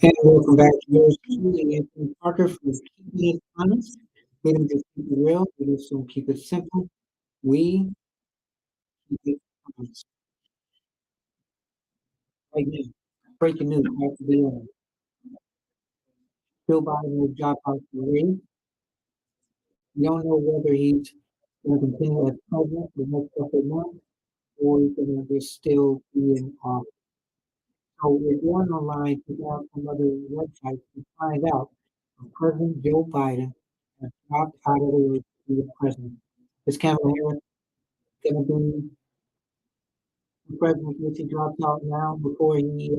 And welcome back to yours truly, Anthony Parker from Keeping It Honest. We don't just keep it real, we just don't keep it simple. We keep it honest. Right now, breaking news after the Joe Biden will drop out the race. We don't know whether he's going to continue as president for the next couple of months or he's going to just still be in office. So we're going online to out some other websites to find out if President Joe Biden has dropped out of the race to be the president. Is Kamala Harris going to be the president if he drops out now before he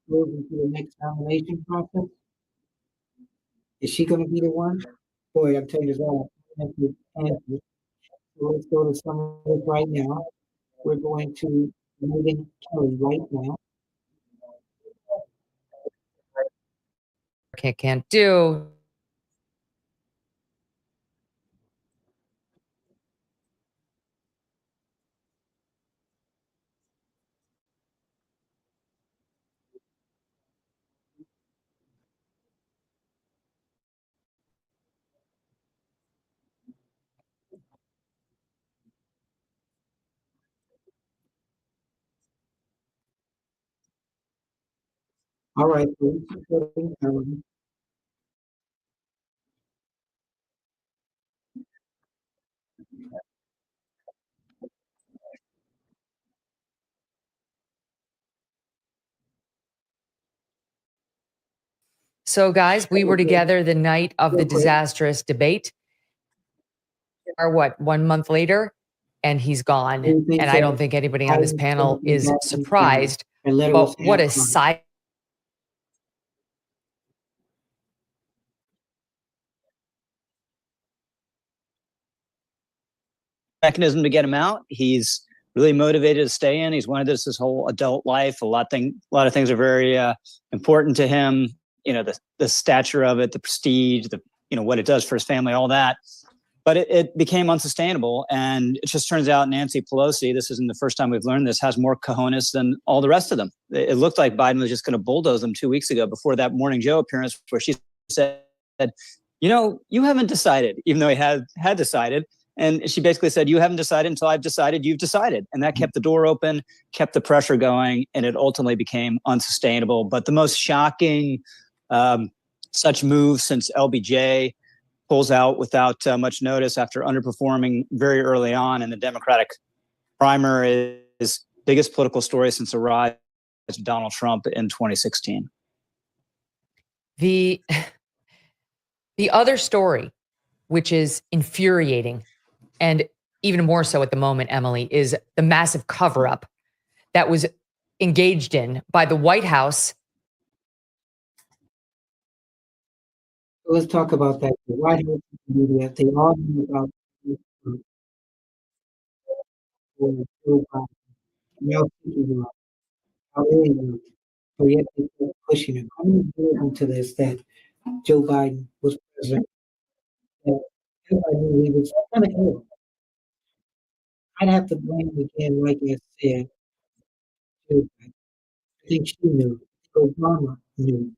goes into the next nomination process? Is she going to be the one? Boy, I'm telling you, there's all answers. So let's go to some of this right now. We're going to Megan Kelly right now. Can't do. All right, So, guys, we were together the night of the disastrous debate. Or what, 1 month later, and he's gone. And I don't think anybody on this panel is surprised. But what a side. Mechanism to get him out. He's really motivated to stay in. He's wanted this his whole adult life. A lot of things are very important to him. You know, the stature of it, the prestige, what it does for his family, all that. But it became unsustainable. And it just turns out Nancy Pelosi, this isn't the first time we've learned this, has more cojones than all the rest of them. It looked like Biden was just going to bulldoze them 2 weeks ago before that Morning Joe appearance where she said, you haven't decided, even though he had decided. And she basically said, you haven't decided until I've decided you've decided. And that kept the door open, kept the pressure going, and it ultimately became unsustainable. But the most shocking such move since LBJ pulls out without much notice after underperforming very early on in the Democratic primary is biggest political story since the rise of Donald Trump in 2016. The other story, which is infuriating, and even more so at the moment, Emily, is the massive cover-up that was engaged in by the White House. Let's talk about that. The White House media, they all knew about so yet they keep pushing it. I'm going to go into this that Joe Biden was president. Everybody knew he was kind of ill. I'd have to blame again, like I said, Joe Biden. I think she knew. Obama knew.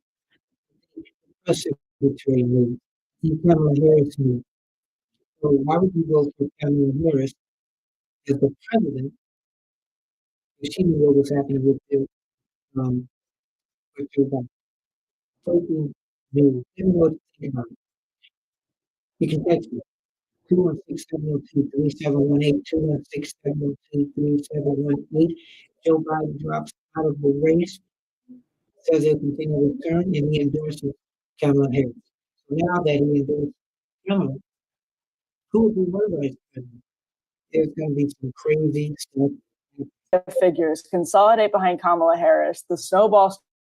The press secretary knew. I think Kamala Harris knew. So why would you go for Kamala Harris as the president if she knew what was happening with Joe Biden? Breaking news. Didn't know what to think about it. You can text me. 216-702-3718, 216-702-3718. Joe Biden drops out of the race, says he'll continue to return, and he endorses Kamala Harris. So now that he endorsed Kamala, who will be her vice president? There's going to be some crazy stuff. Figures consolidate behind Kamala Harris. The snowball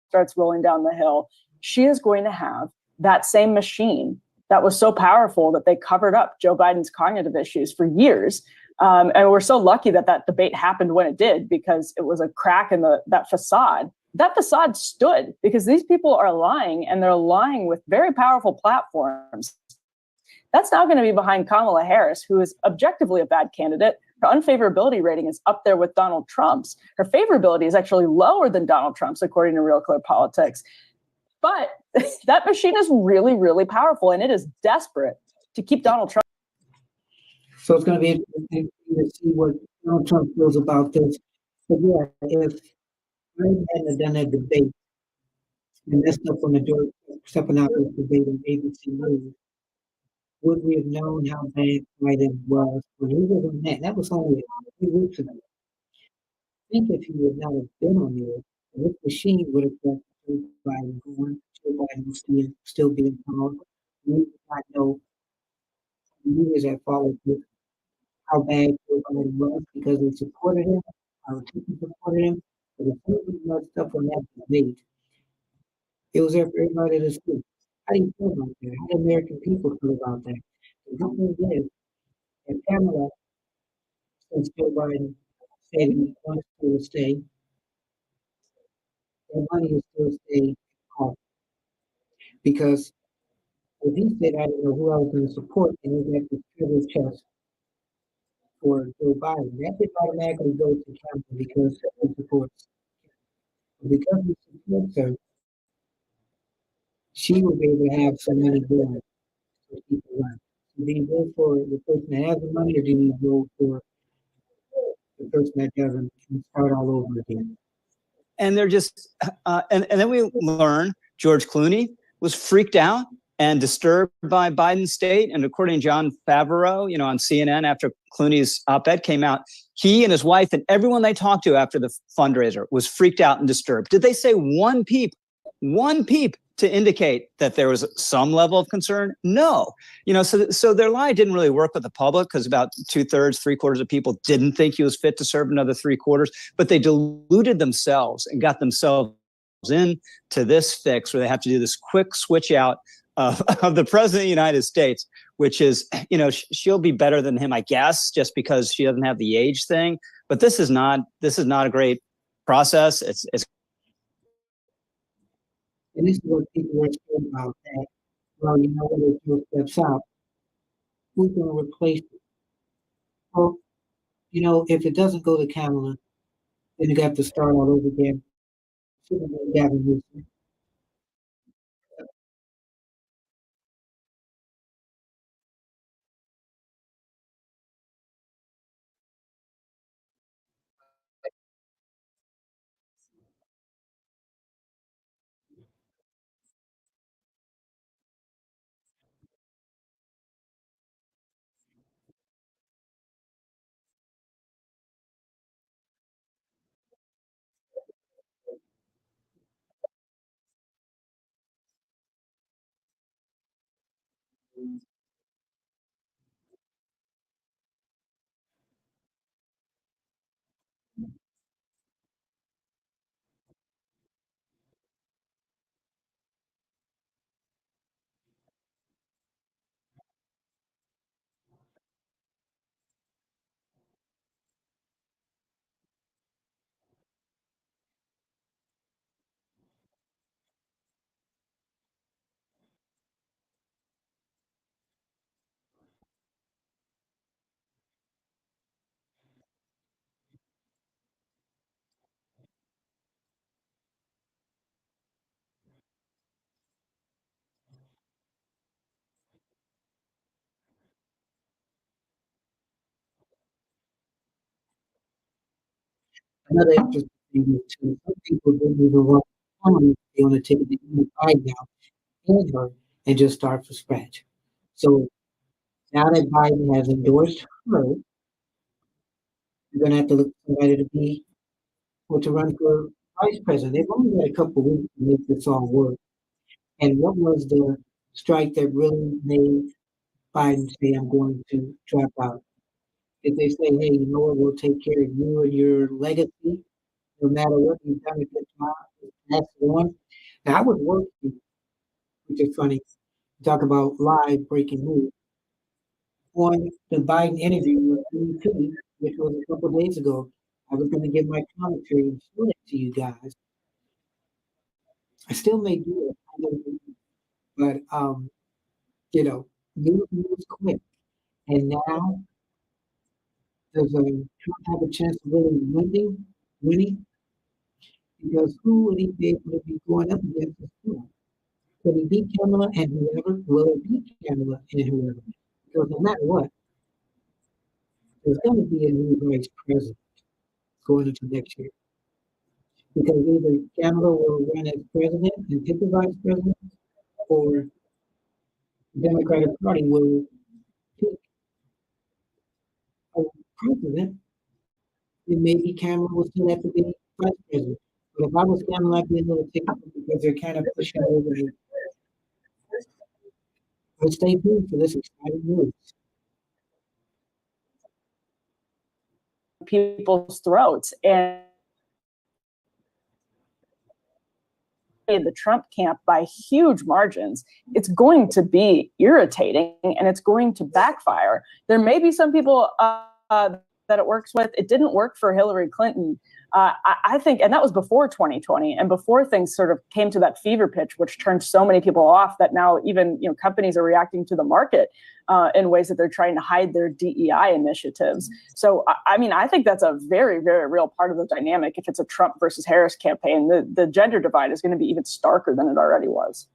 starts rolling down the hill. She is going to have that same machine that was so powerful that they covered up Joe Biden's cognitive issues for years. And we're so lucky that that debate happened when it did, because it was a crack in that facade. That facade stood because these people are lying, and they're lying with very powerful platforms. That's now going to be behind Kamala Harris, who is objectively a bad candidate, Her unfavorability rating is up there with Donald Trump's. Her favorability is actually lower than Donald Trump's, according to Real Clear Politics. But that machine is really, really powerful, and it is desperate to keep Donald Trump. So it's going to be interesting to see what Donald Trump feels about this. But yeah, if Biden hadn't done that debate and messed up on the door, stepping out of the debate on ABC News, would we have known how bad Biden was when he was on that? That was only a few weeks ago. I think if he would not have been on there, this machine would have kept Joe Biden going. Joe Biden would still be in power. We would not know years that followed this, how bad Joe Biden was because they supported him, our people supported him. But if he was messed up on that debate, it was there for everybody to see. How do you feel about that? How do American people feel about that? The good thing is, and Pamela, since Joe Biden said he wants to stay, the money will still stay home. Because if he said, I don't know who I was going to support, and he had to fill his chest for Joe Biden, that did automatically go to Kamala because he supports. Because he supports her, she will be able to have some money going for people around. So do you vote for the person that has the money, or do you vote for the person that doesn't and start all over again? And they're just, and then we learn George Clooney was freaked out and disturbed by Biden's state. And according to John Favreau, on CNN, after Clooney's op-ed came out, he and his wife and everyone they talked to after the fundraiser was freaked out and disturbed. Did they say one peep to indicate that there was some level of concern? No. So their lie didn't really work with the public because about 2/3, 3/4 of people didn't think he was fit to serve another 3/4, but they deluded themselves and got themselves into this fix where they have to do this quick switch out of the president of the United States, which is, she'll be better than him, I guess, just because she doesn't have the age thing. But this is not a great process. It's And this is what people were saying about that. Well, when it Joe steps out, who's going to replace it? Well, if it doesn't go to Kamala, then you got to start all over again. Gavin Newsom. Another interesting thing is too, some people didn't even want to be on the ticket to Biden now and her and just start from scratch. So now that Biden has endorsed her, you're going to have to look for somebody to be or to run for vice president. They've only got a couple of weeks to make this all work. And what was the strike that really made Biden say, I'm going to drop out? Did they say, hey, you know what, we'll take care of you and your legacy, no matter what you've done a good job, that's the one. Now, I was working, which is funny, talk about live breaking news, on the Biden interview with BP, which was a couple of days ago. I was going to give my commentary and show it to you guys. I still may do it, but news moves quick. And now does Trump have a chance of really winning? Because who would he be able to be going up against this Trump? Could he beat Kamala and whoever? Will he beat Kamala and whoever? Because no matter what, there's going to be a new vice president going into next year. Because either Kamala will run as president and pick the vice president, or the Democratic Party will pick a president. And maybe Kamala will still have to be vice president. But if I was Kamala, I'd be a little ticked because they're kind of pushing over. But stay tuned for this exciting news. People's throats, and the Trump camp by huge margins, it's going to be irritating and it's going to backfire. There may be some people that it works with. It didn't work for Hillary Clinton. I think, and that was before 2020 and before things sort of came to that fever pitch, which turned so many people off that now even companies are reacting to the market in ways that they're trying to hide their DEI initiatives. So, I mean, I think that's a very, very real part of the dynamic. If it's a Trump versus Harris campaign, the gender divide is going to be even starker than it already was.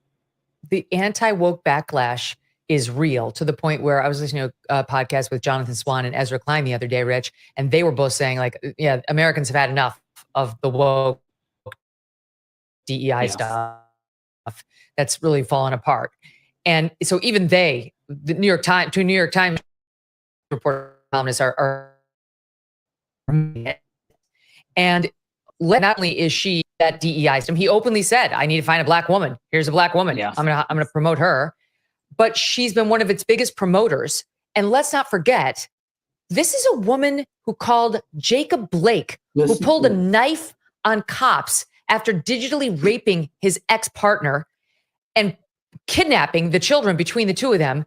The anti-woke backlash is real, to the point where I was listening to a podcast with Jonathan Swan and Ezra Klein the other day, Rich, and they were both saying, like, yeah, Americans have had enough of the woke DEI stuff that's really fallen apart. And so even the New York Times report columnists are and not only is she that DEI system, he openly said, I need to find a black woman. Here's a black woman. Yeah. I'm gonna promote her. But she's been one of its biggest promoters. And let's not forget, this is a woman who called Jacob Blake, who pulled a knife on cops after digitally raping his ex-partner and kidnapping the children between the two of them,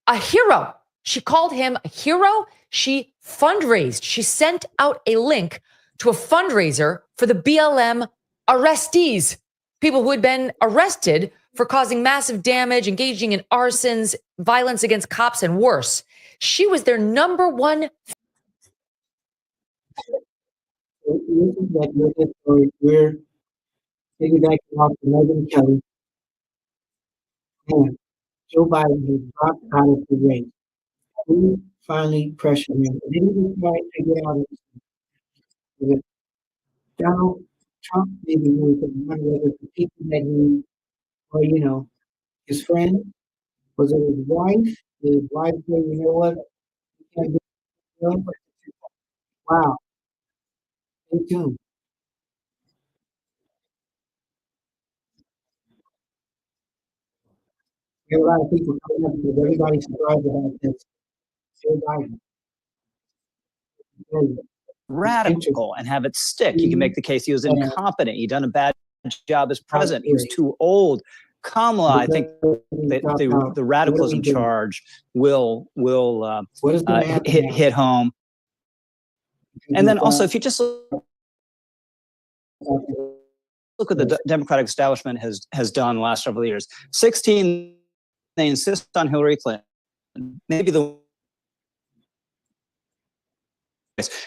a hero. She called him a hero. She fundraised. She sent out a link to a fundraiser for the BLM arrestees, people who had been arrested for causing massive damage, engaging in arsons, violence against cops, and worse. She was their number one. We're piggybacking off of Megyn Kelly. And Joe Biden has dropped out of the race. Who finally pressured him? They didn't try to get out of it. Donald Trump maybe was one of the people that he, or his friend, was it his wife? His wife said, you know what? You can't do it. Wow. Stay tuned. There are a lot of people coming up because everybody's surprised about this. Joe Biden. Radical and have it stick. You can make the case he was incompetent. He'd done a bad job as president. He was too old. Kamala, I think the radicalism charge will hit home. And then also, if you just look what the Democratic establishment has done the last several years, 16, they insist on Hillary Clinton. Maybe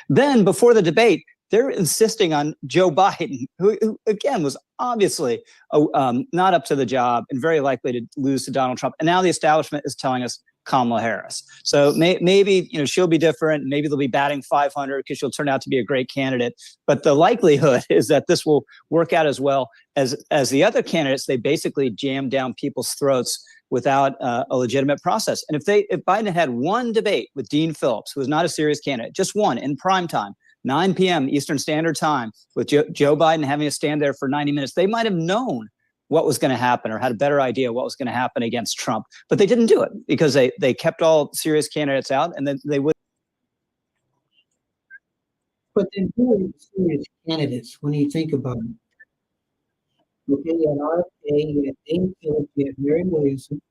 then before the debate, they're insisting on Joe Biden, who again was obviously not up to the job and very likely to lose to Donald Trump. And now the establishment is telling us Kamala Harris. So maybe she'll be different. Maybe they'll be batting 500 because she'll turn out to be a great candidate. But the likelihood is that this will work out as well as the other candidates. They basically jam down people's throats without a legitimate process. And if Biden had one debate with Dean Phillips, who is not a serious candidate, just one in prime time, 9 p.m. Eastern Standard Time, with Joe Biden having to stand there for 90 minutes, they might have known what was going to happen or had a better idea what was going to happen against Trump. But they didn't do it because they kept all serious candidates out, and then they would. But then who are the serious candidates when you think about it? Okay, you had RFK, you had Dean Phillips, you had Mary Williamson.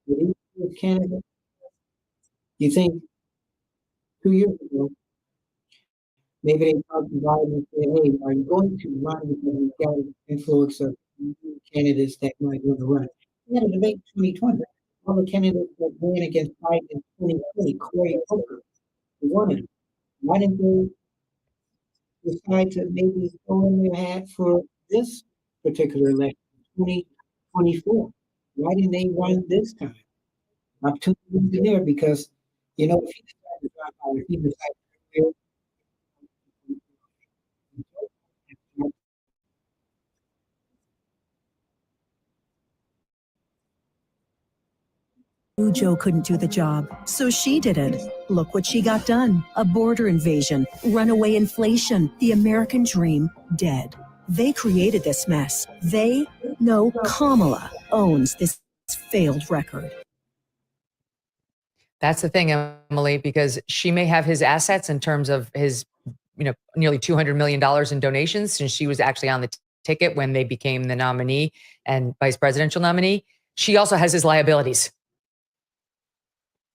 Were these serious candidates? You think 2 years ago, maybe they talked to Biden and said, hey, are you going to run because we've got an influence of candidates that might want to run? We had a debate in 2020. all the candidates that ran against Biden in 2020, Cory Booker, won it. Why didn't they decide to maybe throw in their hat for this particular election, 2024? Why didn't they run this time? Opportunity there because, you know, if he decides to drop out, if he decides to Joe couldn't do the job, so she did it. Look what she got done. A border invasion, runaway inflation, the American dream dead. They created this mess. Kamala owns this failed record. That's the thing, Emily, because she may have his assets in terms of his, nearly $200 million in donations since she was actually on the ticket when they became the nominee and vice presidential nominee. She also has his liabilities.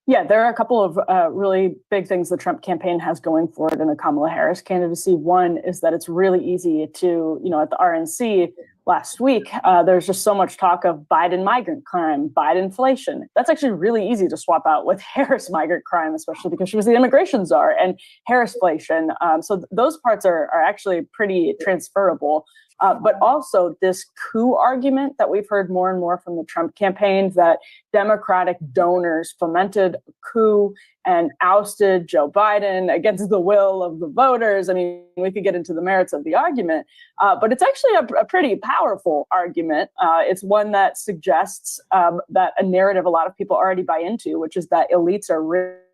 Yeah, there are a couple of really big things the Trump campaign has going for it in a Kamala Harris candidacy. One is that it's really easy to, at the RNC last week, there's just so much talk of Biden migrant crime, Biden inflation. That's actually really easy to swap out with Harris migrant crime, especially because she was the immigration czar, and Harrisflation. So those parts are actually pretty transferable. But also this coup argument that we've heard more and more from the Trump campaign, that Democratic donors fomented a coup and ousted Joe Biden against the will of the voters. I mean, we could get into the merits of the argument, but it's actually a pretty powerful argument. It's one that suggests that a narrative a lot of people already buy into, which is that elites are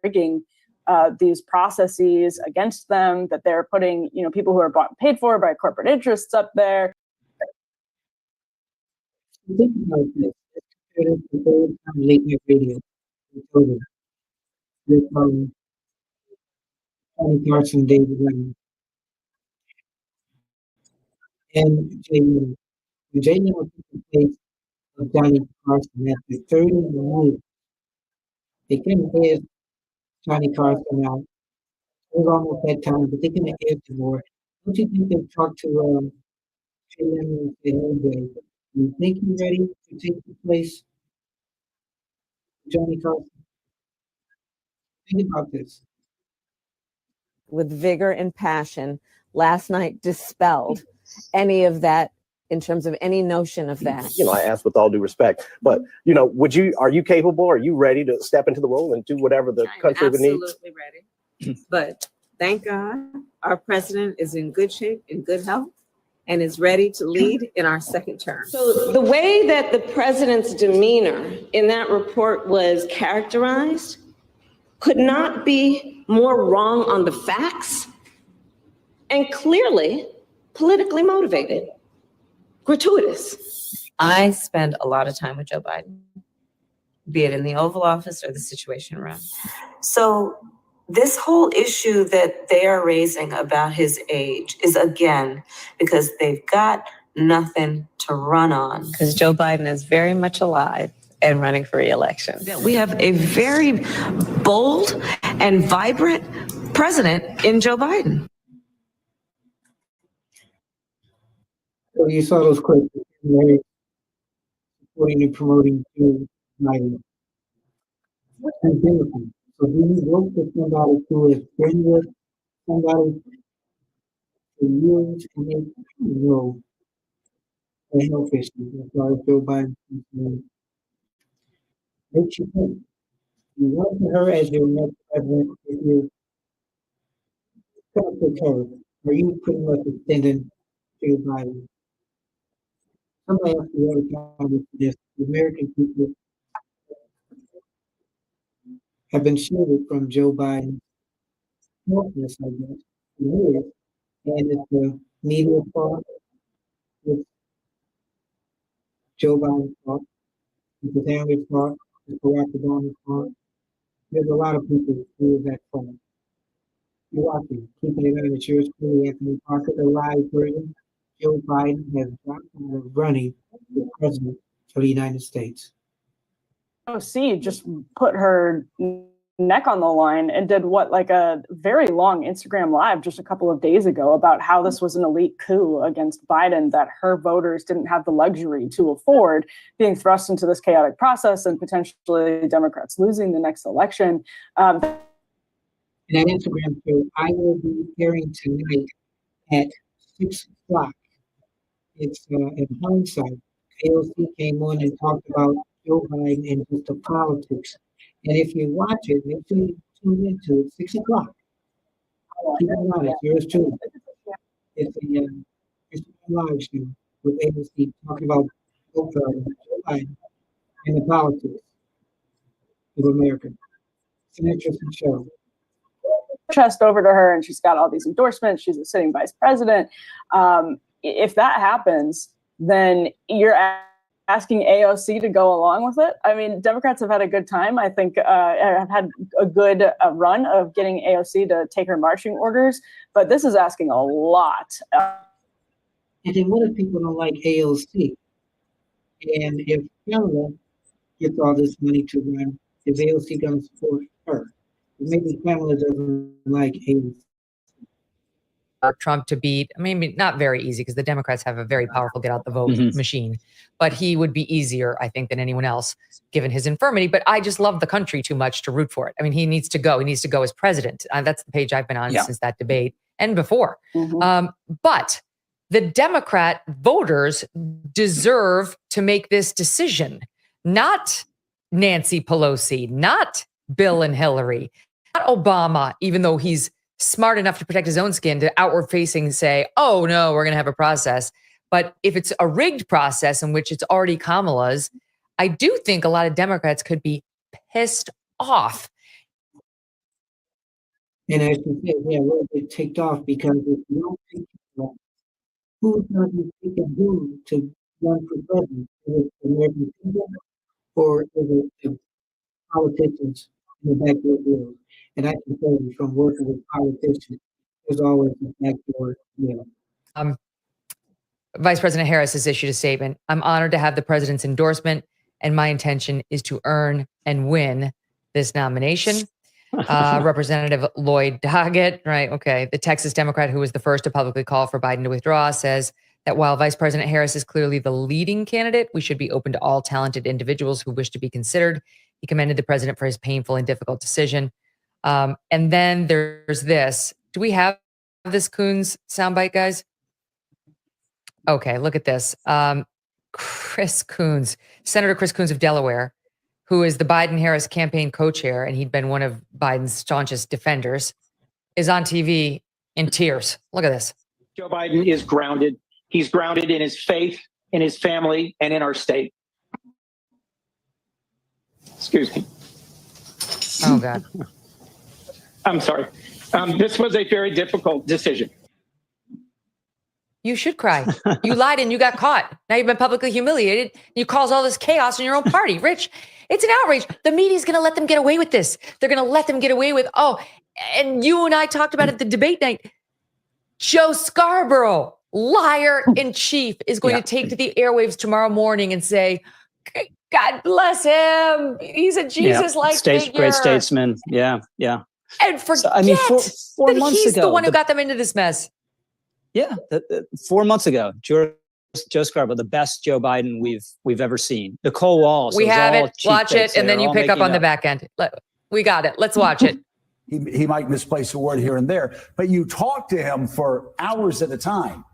rigging these processes against them, that they're putting, people who are bought and paid for by corporate interests up there. think about this. The third time late night radio with Johnny Carson, David Letterman, and Jay Leno. When Jay Leno took the place of Johnny Carson after 30 years, they couldn't air Johnny Carson out. It was almost that time, but they couldn't air him more. Don't you think they talked to Jay Leno and said, "Hey, Jay, you think you're ready to take the place of Johnny Carson?" Think about this. With vigor and passion last night dispelled any of that in terms of any notion of that. I ask with all due respect, but are you capable? Are you ready to step into the role and do whatever the country would need? Absolutely ready. But thank God our president is in good shape, in good health, and is ready to lead in our second term. So the way that the president's demeanor in that report was characterized could not be more wrong on the facts and clearly politically motivated, gratuitous. I spend a lot of time with Joe Biden, be it in the Oval Office or the Situation Room. So this whole issue that they are raising about his age is, again, because they've got nothing to run on. Because Joe Biden is very much alive and running for re-election. We have a very bold and vibrant president in Joe Biden. So you saw those clips of Harris supporting and promoting Joe Biden. What's the benefit? So do you work with somebody who has been with somebody for years and they know the health issues as far as Joe Biden is concerned? Makes you think. You want her as your next president if you cut the curve. Are you pretty much extending Joe Biden? Somebody else the other time this. The American people have been shielded from Joe Biden's helplessness, I guess, for years. And it's the media fault, it's Joe Biden's fault, it's the family's fault, it's Barack Obama's fault. There's a lot of people who is at fault. You're watching, keeping it on the yours truly, Anthony Parker, the live version. Joe Biden has dropped out of running for president of the United States. OC just put her neck on the line and did like a very long Instagram live just a couple of days ago about how this was an elite coup against Biden that her voters didn't have the luxury to afford, being thrust into this chaotic process and potentially Democrats losing the next election. And that Instagram show, I will be airing tonight at 6 o'clock. It's in hindsight. AOC came on and talked about Joe Biden and just the politics. And if you watch it, make sure you tune into it, 6 o'clock. Keep it on it, yours too. It's a live show with AOC talking about Joe Biden and the politics of America. It's an interesting show. Chest over to her and she's got all these endorsements. She's a sitting vice president. If that happens, then you're asking AOC to go along with it. I mean, Democrats have had a good time. I think have had a good run of getting AOC to take her marching orders, but this is asking a lot. And then what if people don't like AOC? And if Kamala gets all this money to run, is AOC going to support her? Maybe Kamala doesn't like AOC. Trump to beat. I mean, not very easy because the Democrats have a very powerful get out the vote machine, but he would be easier, I think, than anyone else given his infirmity. But I just love the country too much to root for it. I mean, he needs to go. He needs to go as president. That's the page I've been on since that debate and before. But the Democrat voters deserve to make this decision, not Nancy Pelosi, not Bill and Hillary, not Obama, even though he's smart enough to protect his own skin to outward facing say, oh no, we're going to have a process. But if it's a rigged process in which it's already Kamala's, I do think a lot of Democrats could be pissed off. And as you said, yeah, we'll get ticked off because if you don't pick people, who's going to be picking who to run for president? Is it the American people or is it the politicians in the backdoor deal? And I can tell you from working with politicians, there's always a backdoor deal. Vice President Harris has issued a statement. I'm honored to have the president's endorsement, and my intention is to earn and win this nomination. Representative Lloyd Doggett, right? Okay. The Texas Democrat who was the first to publicly call for Biden to withdraw says that while Vice President Harris is clearly the leading candidate, we should be open to all talented individuals who wish to be considered. He commended the president for his painful and difficult decision. And then there's this. Do we have this Coons soundbite, guys? Okay, look at this. Chris Coons, Senator Chris Coons of Delaware, who is the Biden-Harris campaign co-chair, and he'd been one of Biden's staunchest defenders, is on TV in tears. Look at this. Joe Biden is grounded. He's grounded in his faith, in his family, and in our state. Excuse me. Oh, God. I'm sorry. This was a very difficult decision. You should cry. You lied and you got caught. Now you've been publicly humiliated. You caused all this chaos in your own party. Rich, it's an outrage. The media's going to let them get away with this. They're going to let them get away with, and you and I talked about it at the debate night. Joe Scarborough, liar in chief, is going to take to the airwaves tomorrow morning and say, God bless him. He's a Jesus-like figure. Great statesman. Yeah. And forget So, I mean, four that months he's ago, the one who got them into this mess. Yeah, 4 months ago, Joe Scarborough, the best Joe Biden we've ever seen. Nicole Walsh. We have it. Watch it, and then you pick up on the back end. We got it. Let's watch it. He might misplace a word here and there, but you talk to him for hours at a time.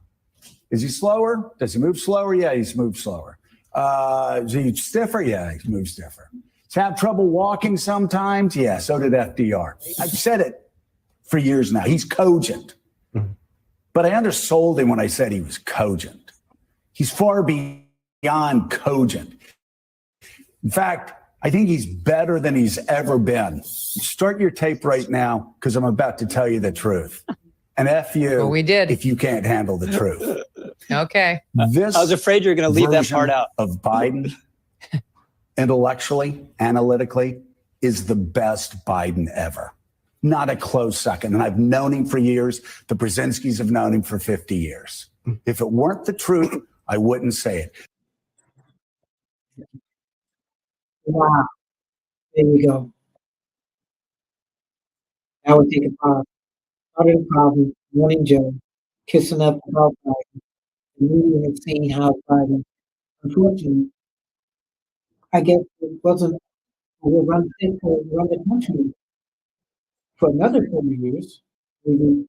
Is he slower? Does he move slower? Yeah, he's moved slower. Is he stiffer? Yeah, he moves stiffer. Does he have trouble walking sometimes? Yeah, so did FDR. I've said it for years now. He's cogent. But I undersold him when I said he was cogent. He's far beyond cogent. In fact, I think he's better than he's ever been. Start your tape right now because I'm about to tell you the truth. And F you we did. if you can't handle the truth. Okay. This I was afraid you were going to leave that version part out. of Biden, intellectually, analytically, is the best Biden ever. Not a close second. And I've known him for years. The Brzezinskis have known him for 50 years. If it weren't the truth, I wouldn't say it. Wow. There you go. I would take a pause, started a problem, wanting Joe, kissing up about Biden, the media had seen how Biden, unfortunately, I guess it wasn't will run fit for run the country for another 4 years. Maybe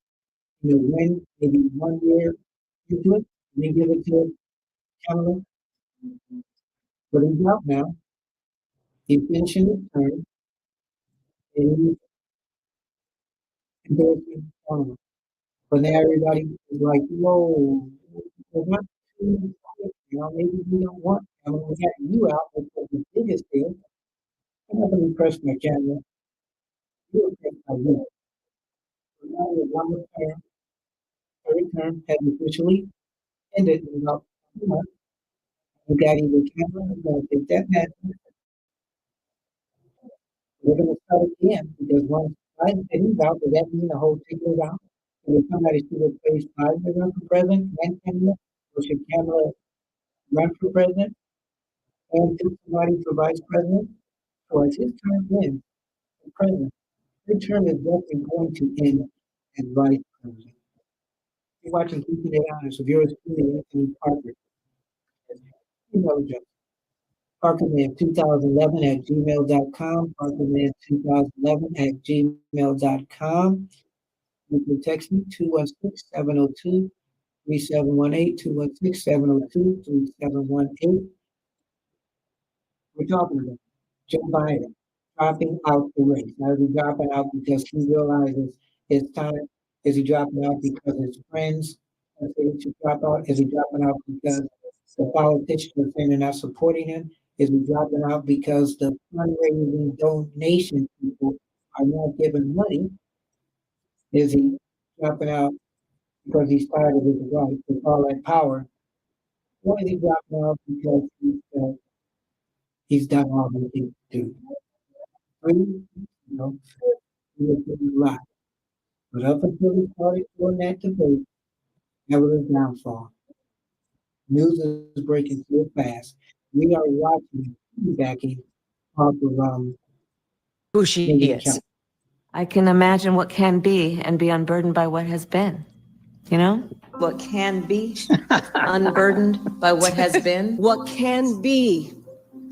win maybe 1 year into it, and then give it to Kamala. But he's out now. He's finishing his term, and he's endorsing Kamala. But now everybody is like, whoa, we're not too quick, maybe we don't want Kamala. We got you out, that's the biggest deal. I'm not going to be impressed by Kamala. You're impressed by you. So now we're one more term, third term has officially ended in about 2 months. You got either Kamala, you got to take that message. We're going to start again because once Biden said he's out, does that mean the whole ticket is out? And if somebody should replace Biden to run for president and Kamala, or should Kamala run for president and pick somebody for vice president? So as his term ends, the president, her term is definitely going to end as vice president. You're watching Keeping It Honest with yours truly, Anthony Parker. You know, Joe. Parkerman2011 at gmail.com. Parkerman2011 at gmail.com. You can text me 216-702-3718, 216-702-3718. We're talking about Joe Biden dropping out the race. Now, is he dropping out because he realizes it's time? Is he dropping out because his friends are saying to drop out? Is he dropping out because the politicians are saying they're not supporting him? Is he dropping out because the fundraising donation people are not giving money? Is he dropping out because he's tired of his wife with all that power? Or is he dropping out because he's done all he can do? He was doing a lot. But up until he started doing that debate, that was his downfall. News is breaking so fast. We are watching backing off of Who she is. I can imagine what can be and be unburdened by what has been. You know? What can be unburdened by what has been. What can be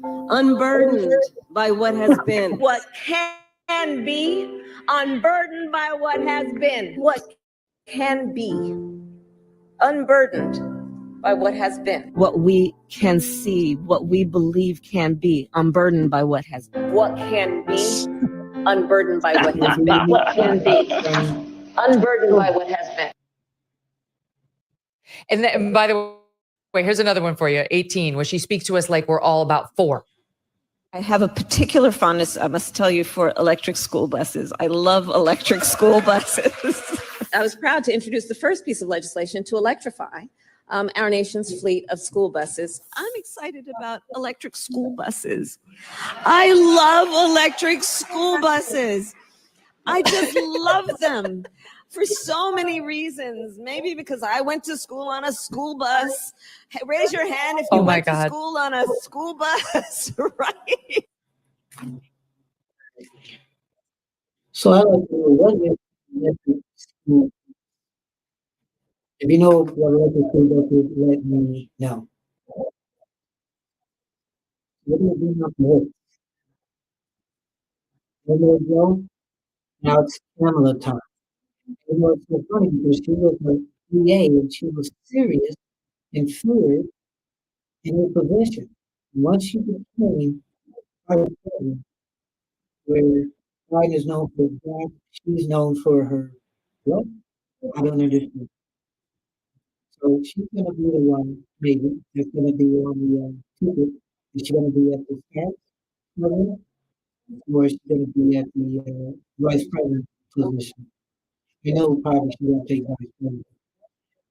unburdened by what has been. What can be unburdened by what has been. What can be unburdened by what has been. What we can see, what we believe can be unburdened by what has been. What can be unburdened by what has been. What can be unburdened by what has been. And by the way, here's another one for you. 18, where she speaks to us like we're all about 4. I have a particular fondness, I must tell you, for electric school buses. I love electric school buses. I was proud to introduce the first piece of legislation to electrify our nation's fleet of school buses. I'm excited about electric school buses. I love electric school buses. I just love them for so many reasons. Maybe because I went to school on a school bus. Hey, raise your hand if you went to school on a school bus, right? So I like to know what electric school. If you know what electric school buses, let me know. What do you do not know? When they go, now it's Kamala time. You know, it's so funny because she was a PA and she was serious and fluid in her position. Once she became vice president, where Biden is known for that, she's known for her what? I don't understand. So she's gonna be the one, maybe, that's gonna be on the ticket. Is she gonna be at the start level, or is she gonna be at the vice president position? I know probably she won't take vice president.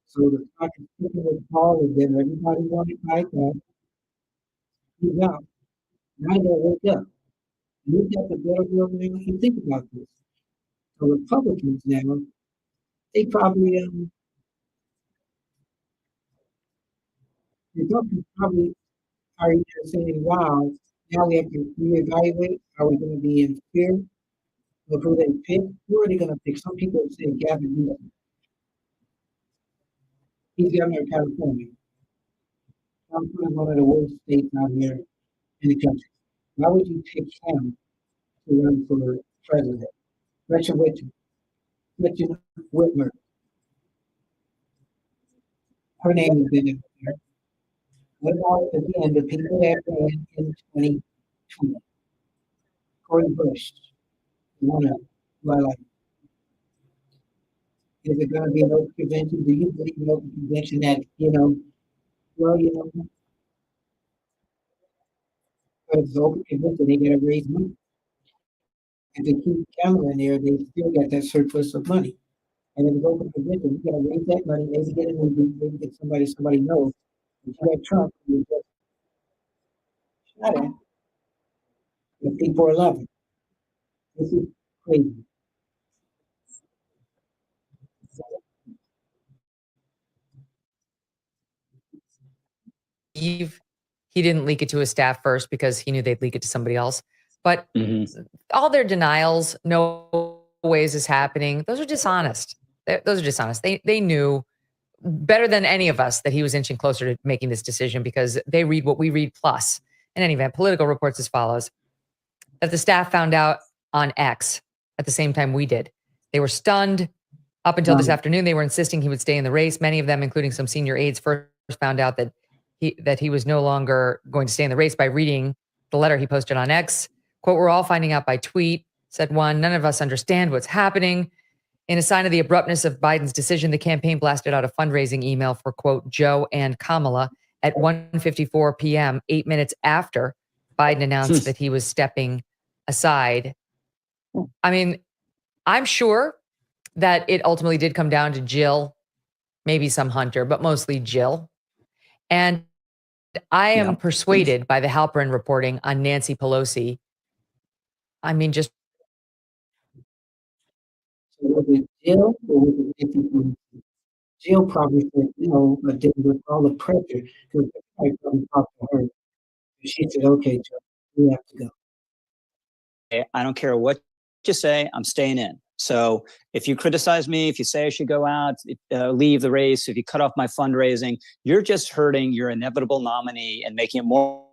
So the clock is ticking with Paul, and then everybody wanted like that. He's out. Now you gotta wake up. Look at the better world and think about this. So Republicans now, they probably Republicans probably are either saying, wow, now we have to reevaluate. Are we going to be in fear But who they pick, who are they going to pick? Some people say Gavin Newsom. He's governor of California. California is one of the worst states out here in the country. Why would you pick him to run for president? Gretchen Whitmer. Her name has been in there. What about, again, the people that ran in 2020? Cori Bush, one of them, who I like. Is it going to be an open convention? Do you believe in open convention that, well, because it's open convention, they got to raise money. And to keep Kamala in there, they still got that surplus of money. And if it's open convention, you got to raise that money, maybe get a movie, maybe get somebody knows. If you got Trump, you just shut it. The people are loving. This is crazy. He didn't leak it to his staff first because he knew they'd leak it to somebody else. But all their denials, no ways is happening. Those are dishonest. Those are dishonest. They knew better than any of us that he was inching closer to making this decision because they read what we read plus. In any event, Politico reports as follows: that the staff found out on X at the same time we did. They were stunned. Up until this afternoon, they were insisting he would stay in the race. Many of them, including some senior aides, first found out that he was no longer going to stay in the race by reading the letter he posted on X. Quote, "We're all finding out by tweet," said one. "None of us understand what's happening." In a sign of the abruptness of Biden's decision, the campaign blasted out a fundraising email for, quote, Joe and Kamala at 1:54 p.m., 8 minutes after Biden announced that he was stepping aside. I mean, I'm sure that it ultimately did come down to Jill, maybe some Hunter, but mostly Jill. And I am persuaded by the Halperin reporting on Nancy Pelosi. I mean, just. So was it Jill or was it Nancy Pelosi? Jill probably said, but then with all the pressure, because I probably talked to her. She said, okay, Jill, we have to go. I don't care what you say, I'm staying in. So if you criticize me, if you say I should go out, leave the race, if you cut off my fundraising, you're just hurting your inevitable nominee and making it more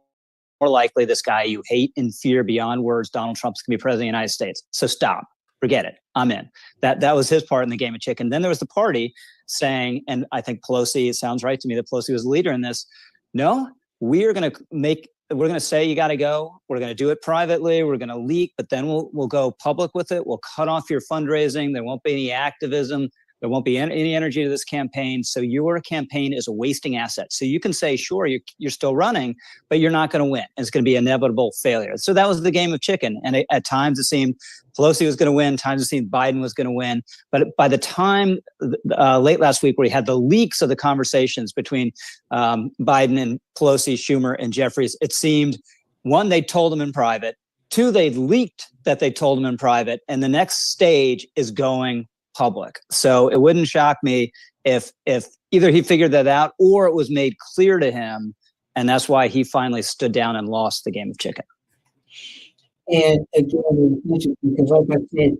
likely this guy you hate and fear beyond words, Donald Trump's going to be president of the United States. So stop. Forget it. I'm in. That was his part in the game of chicken. Then there was the party saying, and I think Pelosi, it sounds right to me that Pelosi was the leader in this. No, we're going to say you got to go. We're going to do it privately. We're going to leak, but then we'll go public with it. We'll cut off your fundraising. There won't be any activism. There won't be any energy to this campaign. So your campaign is a wasting asset. So you can say, sure, you're still running, but you're not going to win. It's going to be inevitable failure. So that was the game of chicken. And at times it seemed Pelosi was going to win. Times it seemed Biden was going to win. But by the time late last week, where we had the leaks of the conversations between Biden and Pelosi, Schumer, and Jeffries, it seemed, one, they told them in private. Two, they leaked that they told them in private. And the next stage is going public. So it wouldn't shock me if either he figured that out or it was made clear to him. And that's why he finally stood down and lost the game of chicken. And again, it's interesting because, like I said,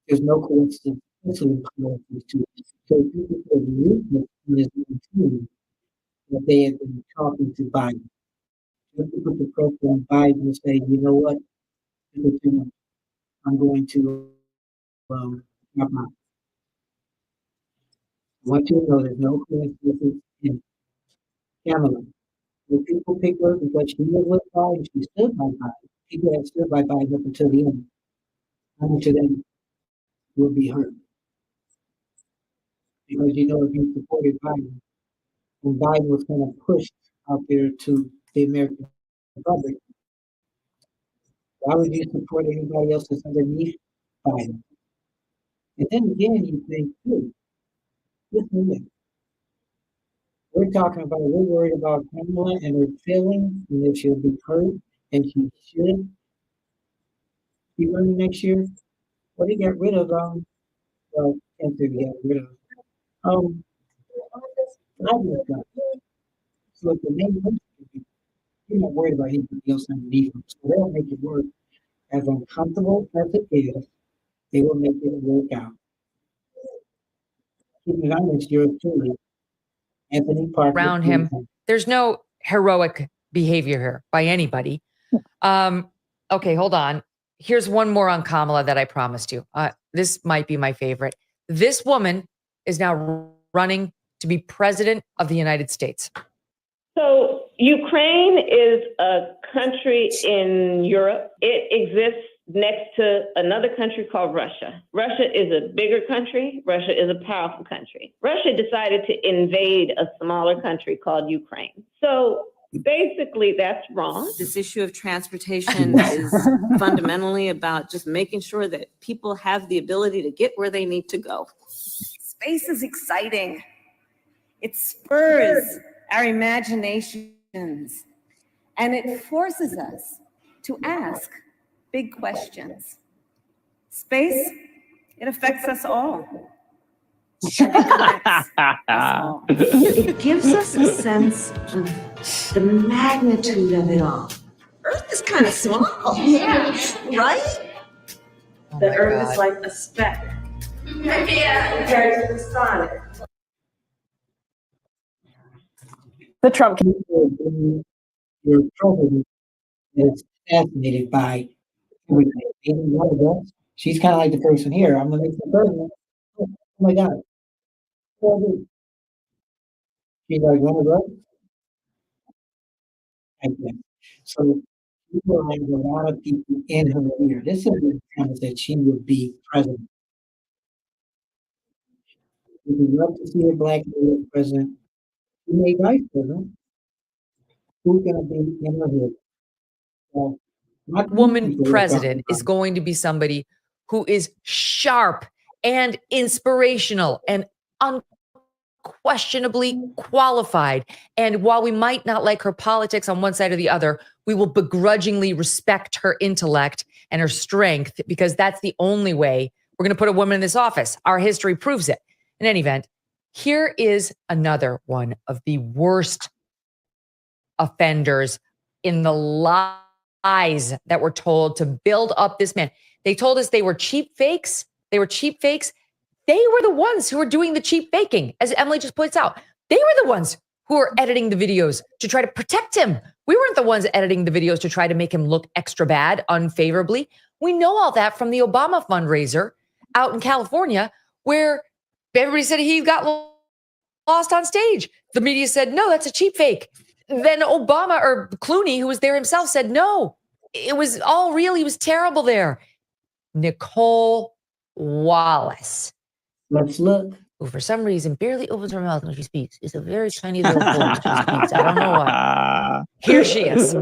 there's no coincidence between these two. So people could weakness in this team that they had been talking to Biden. Just to put the pressure on Biden and say, you know what, I'm going to drop out. I want you to know there's no coincidence in Kamala. The people pick her because she was with Biden, she stood by Biden. People that stood by Biden up until the end. How much of them will be hurt? Because if you supported Biden, when Biden was kind of pushed out there to the American public, why would you support anybody else that's underneath Biden? And then again, you think, too, listen, we're talking about, we're worried about Kamala and her feelings, and if she'll be hurt, and she should be running next year. Well, they got rid of, well, can't say they got rid of, so if the main person, you're not worried about anybody else underneath them. So they'll make it work as uncomfortable as it is. They will make it work out. Keeping honest, yours truly, Anthony Parker. Around him. There's no heroic behavior here by anybody. Okay, hold on. Here's one more on Kamala that I promised you. This might be my favorite. This woman is now running to be president of the United States. So Ukraine is a country in Europe. It exists next to another country called Russia. Russia is a bigger country. Russia is a powerful country. Russia decided to invade a smaller country called Ukraine. So basically, that's wrong. This issue of transportation is fundamentally about just making sure that people have the ability to get where they need to go. Space is exciting. It spurs our imaginations, and it forces us to ask big questions. Space, it affects us all. And it connects us all. It gives us a sense of the magnitude of it all. Earth is kind of small, right? The Earth is like a speck compared to the sun. The Trump Your president is fascinated by everything. Maybe one of us, she's kind of like the person here. I'm going to make the president. Oh my God. What do I do? She's like one of us. Like that. So people have a lot of people in her ear. This is the time that she would be president. We would love to see a black lady president. She made vice president. Who's going to be in her head? Well, Woman president is going to be somebody who is sharp and inspirational and unquestionably qualified. And while we might not like her politics on one side or the other, we will begrudgingly respect her intellect and her strength, because that's the only way we're going to put a woman in this office. Our history proves it. In any event, here is another one of the worst offenders in the lies that were told to build up this man. They told us they were cheap fakes. They were cheap fakes. They were the ones who were doing the cheap faking. As Emily just points out, they were the ones who were editing the videos to try to protect him. We weren't the ones editing the videos to try to make him look extra bad, unfavorably. We know all that from the Obama fundraiser out in California, where everybody said he got lost on stage. The media said, no, that's a cheap fake. Then Obama, or Clooney, who was there himself, said, no, it was all real. He was terrible there. Nicole Wallace. Let's look. Who for some reason barely opens her mouth when she speaks. It's a very tiny little voice when she speaks. I don't know why. Here she is.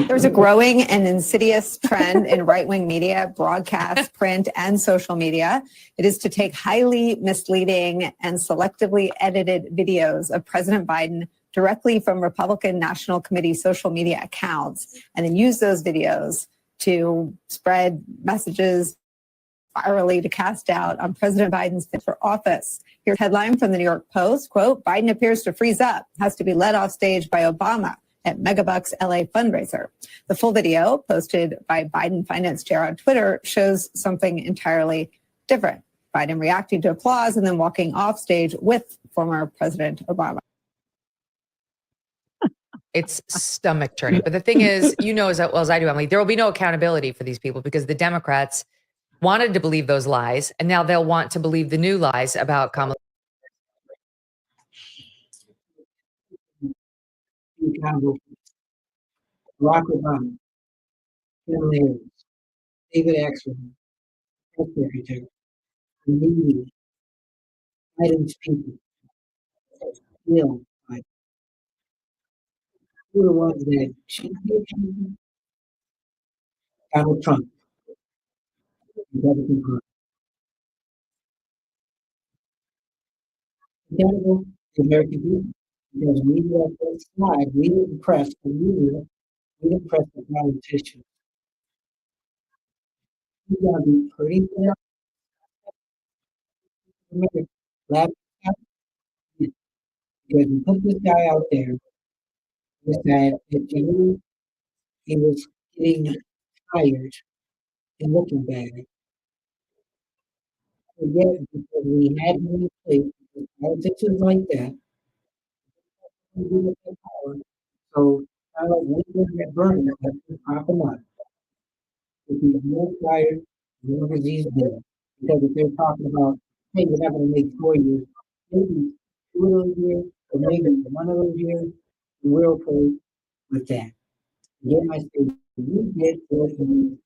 There's a growing and insidious trend in right-wing media, broadcast, print, and social media. It is to take highly misleading and selectively edited videos of President Biden directly from Republican National Committee social media accounts, and then use those videos to spread messages virally to cast doubt on President Biden's fit for office. Here's a headline from the New York Post, quote, Biden appears to freeze up, has to be led off stage by Obama at Megabucks LA fundraiser. The full video, posted by Biden finance chair on Twitter, shows something entirely different. Biden reacting to applause and then walking off stage with former President Obama. It's stomach turning. But the thing is, you know as well as I do, Emily, there will be no accountability for these people, because the Democrats wanted to believe those lies, and now they'll want to believe the new lies about Kamala. Barack Obama, Kamala Harris, David Axelrod, Press Secretary, the media, Biden's people, Bill Biden. Who are the ones that should be accountable? Donald Trump. Republican Party. Accountable to American people. Because we let that slide. We didn't press the media. We didn't press the politicians. We gotta be pretty fair. Because we put this guy out there, was that if you, he was getting tired and looking bad. forget because we had him in place, because politics is like that. We do with that power. So, kind of like when that burner, let's just pop him up. If he's more fired, as long as he's dead. Because if they're talking about, hey, you're not gonna make 4 years, maybe 2 of those years, or maybe one of those years, we're okay with that. Again, I say, you get what you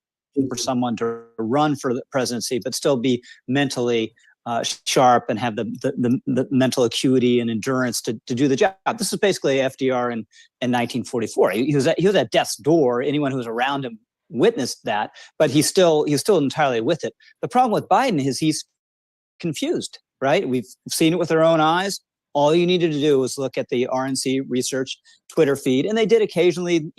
for someone to run for the presidency, but still be mentally sharp and have the mental acuity and endurance to do the job. This is basically FDR in 1944. He was at death's door. Anyone who was around him witnessed that, but he's still entirely with it. The problem with Biden is he's confused, right? We've seen it with our own eyes. All you needed to do was look at the RNC research Twitter feed, and they did occasionally,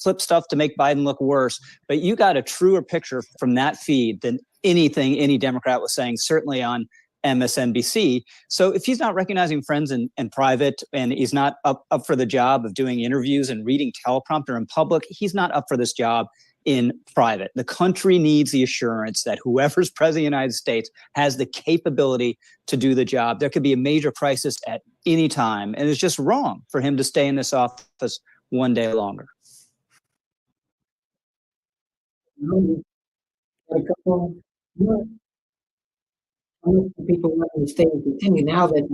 flip stuff to make Biden look worse. But you got a truer picture from that feed than anything any Democrat was saying, certainly on MSNBC. So if he's not recognizing friends in private, and he's not up for the job of doing interviews and reading teleprompter in public, he's not up for this job in private. The country needs the assurance that whoever's president of the United States has the capability to do the job. There could be a major crisis at any time, and it's just wrong for him to stay in this office one day longer. A couple, people want to stay and continue now that,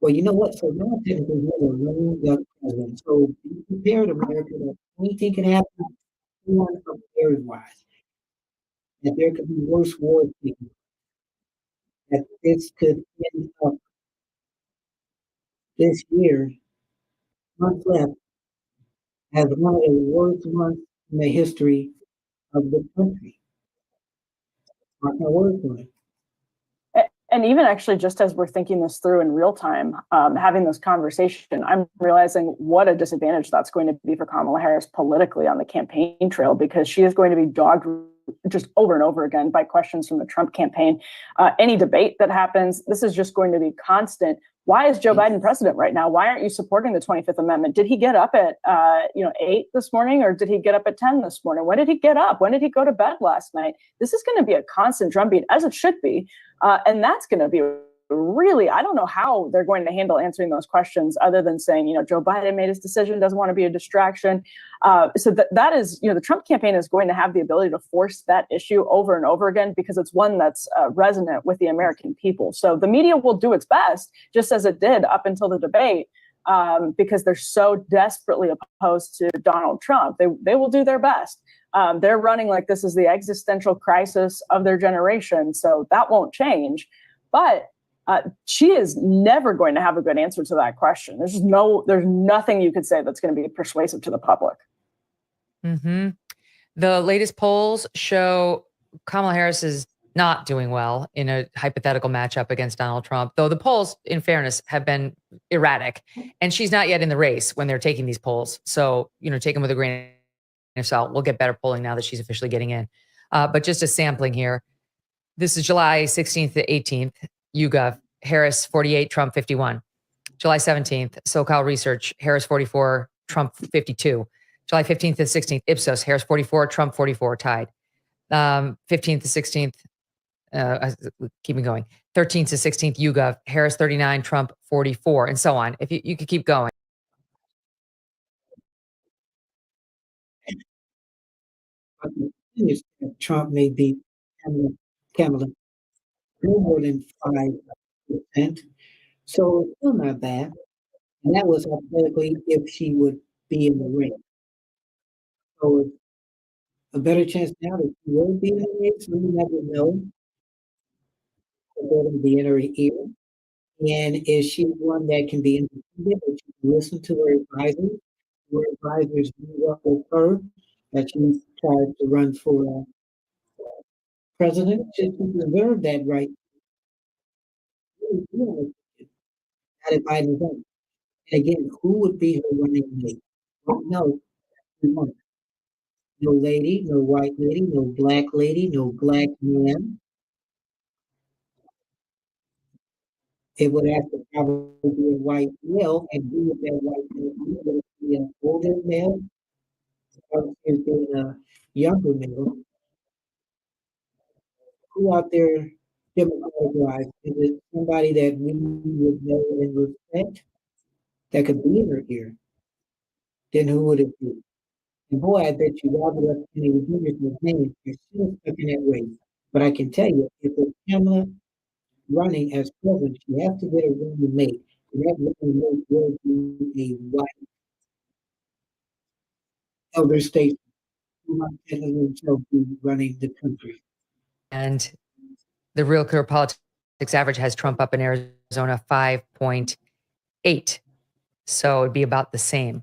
well, you know what? So now technically we're a running young president. So be prepared, America, that anything can happen. Prepared wise, that there could be worse wars, that this could end up this year, month left, as one of the worst months in the history of the country. Mark my words on it. And even actually, just as we're thinking this through in real time, having this conversation, I'm realizing what a disadvantage that's going to be for Kamala Harris politically on the campaign trail, because she is going to be dogged just over and over again by questions from the Trump campaign. Any debate that happens, this is just going to be constant. Why is Joe Biden president right now? Why aren't you supporting the 25th Amendment? Did he get up at 8 this morning, or did he get up at 10 this morning? When did he get up? When did he go to bed last night? This is going to be a constant drumbeat, as it should be. And that's going to be really, I don't know how they're going to handle answering those questions other than saying, Joe Biden made his decision, doesn't want to be a distraction. So that is, the Trump campaign is going to have the ability to force that issue over and over again, because it's one that's resonant with the American people. So the media will do its best, just as it did up until the debate, because they're so desperately opposed to Donald Trump. They will do their best. They're running like this is the existential crisis of their generation. So that won't change. But she is never going to have a good answer to that question. There's nothing you could say that's going to be persuasive to the public. Mm-hmm. The latest polls show Kamala Harris is not doing well in a hypothetical matchup against Donald Trump, though the polls, in fairness, have been erratic, and she's not yet in the race when they're taking these polls. So, take them with a grain of salt. We'll get better polling now that she's officially getting in. But just a sampling here. This is July 16th to 18th. YouGov, Harris 48, Trump 51. July 17th, SoCal Research, Harris 44, Trump 52. July 15th to 16th, Ipsos, Harris 44, Trump 44, tied. 15th to 16th, keeping going. 13th to 16th, YouGov, Harris 39, Trump 44, and so on. If you could keep going. Trump may beat Kamala no more than 5%. So it's still not bad. And that was hypothetically if she would be in the race. So it's a better chance now that she will be in the race. We never know. They're going to be in her ear. And is she one that can be independent, that she can listen to her advisors? Her advisors grew up with her, that she's tried to run for president. She deserved that right. Not if Biden won. And again, who would be her running mate? Well, no, no lady, no white lady, no black lady, no black man. It would have to probably be a white male, and who would that white male be? Would it be an older male, or is it a younger male? Who out there democratic-wise? Is it somebody that we would know and respect that could be in her ear? Then who would it be? And boy, I bet you Robert F. Kennedy Jr.'s opinion is still stuck in that race. But I can tell you, if it's Kamala running as president, she has to get a running mate. And that running mate will be a white elder statesman who might technically himself be running the country. And the Real Clear Politics average has Trump up in Arizona 5.8. So it'd be about the same.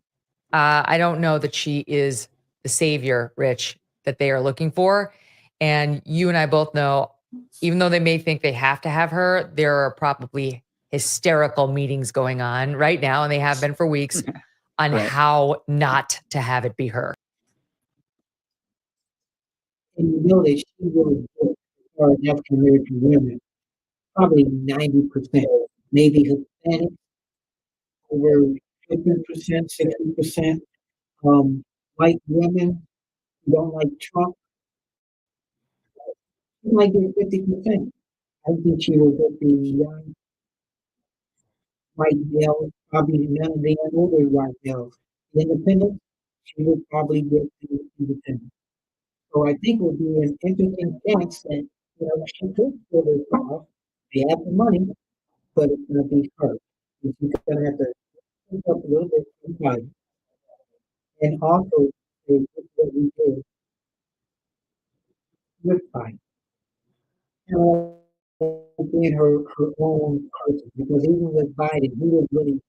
I don't know that she is the savior, Rich, that they are looking for. And you and I both know, even though they may think they have to have her, there are probably hysterical meetings going on right now, and they have been for weeks, on how not to have it be her. And you know that she will vote for African American women, probably 90%, maybe Hispanic, over 50%, 60%. White women who don't like Trump, she might get 50%. I think she will get the young white males, probably none of the older white males. The independents, she will probably get the independent. So I think it will be an interesting chance that, you know, she could pull this off. They have the money, but it's going to be her. And she's going to have to pick up a little bit from Biden. And also, say, look what we did with Biden. Being her own person, because even with Biden, he didn't really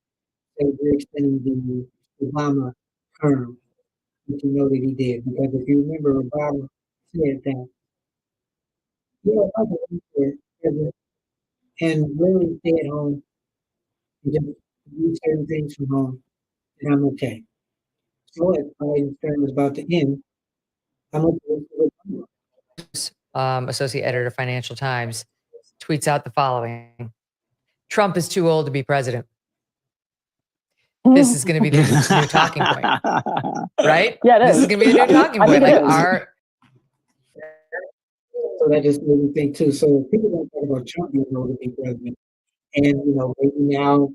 say we're extending the Obama term, which you know that he did. Because if you remember, Obama said that, you know, I can be president and really stay at home and just do certain things from home, and I'm okay. So as Biden's term is about to end, I'm okay with Obama. Associate editor of Financial Times, tweets out the following: Trump is too old to be president. This is going to be the new talking point, right? Yeah, this is going to be the new talking point. Like so that just made me think too. So people don't talk about Trump being old to be president, and you know maybe now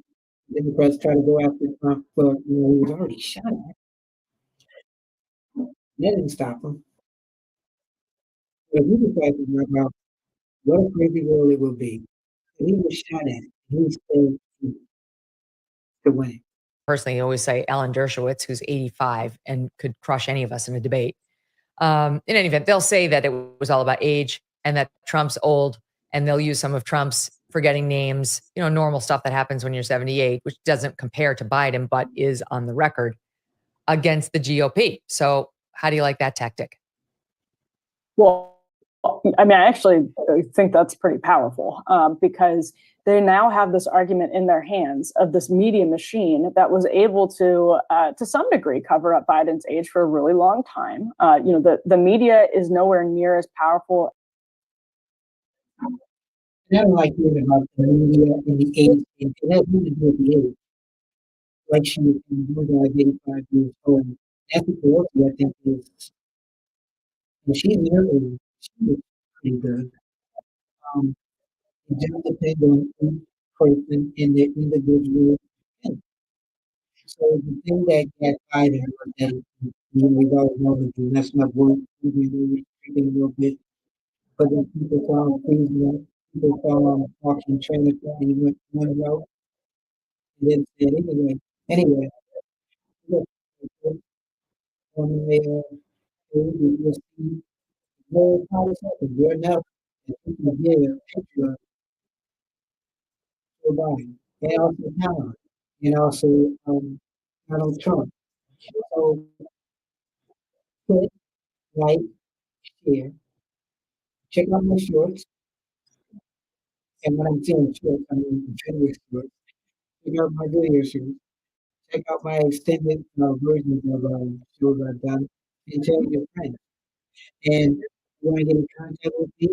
Democrats try to go after Trump, but you know he was already shot at. That didn't stop him. But he decided to talk about what a crazy world it will be. And he was shot at. He still to win it. Personally, I always say Alan Dershowitz, who's 85 and could crush any of us in a debate. In any event, they'll say that it was all about age and that Trump's old, and they'll use some of Trump's forgetting names, you know, normal stuff that happens when you're 78, which doesn't compare to Biden, but is on the record against the GOP. So how do you like that tactic? Well, I mean, I actually think that's pretty powerful because they now have this argument in their hands of this media machine that was able to some degree, cover up Biden's age for a really long time. You know, the media is nowhere near as powerful. I don't like hearing about the media and the age. It has nothing to do with the age. Like she was 85 years old. Nancy Pelosi, I think, is, and she's in her age. She was pretty good. It just depends on each person and the individual. So the thing that got Biden was that we've always known that the messing up work, restricting a little bit, but then people saw him freezing up, people saw him walking trailers, and he went one route, and then said, anyway, look, on the you'll see more politics, and you're enough, and people get a picture of Joe Biden, and also Kamala, and also Donald Trump. So, click, like, share, check out my shorts, and when I'm saying shorts, I mean video shorts. Check out my video shorts. Check out my extended versions of shows I've done, and tell your friends. And if you want to get in contact with me,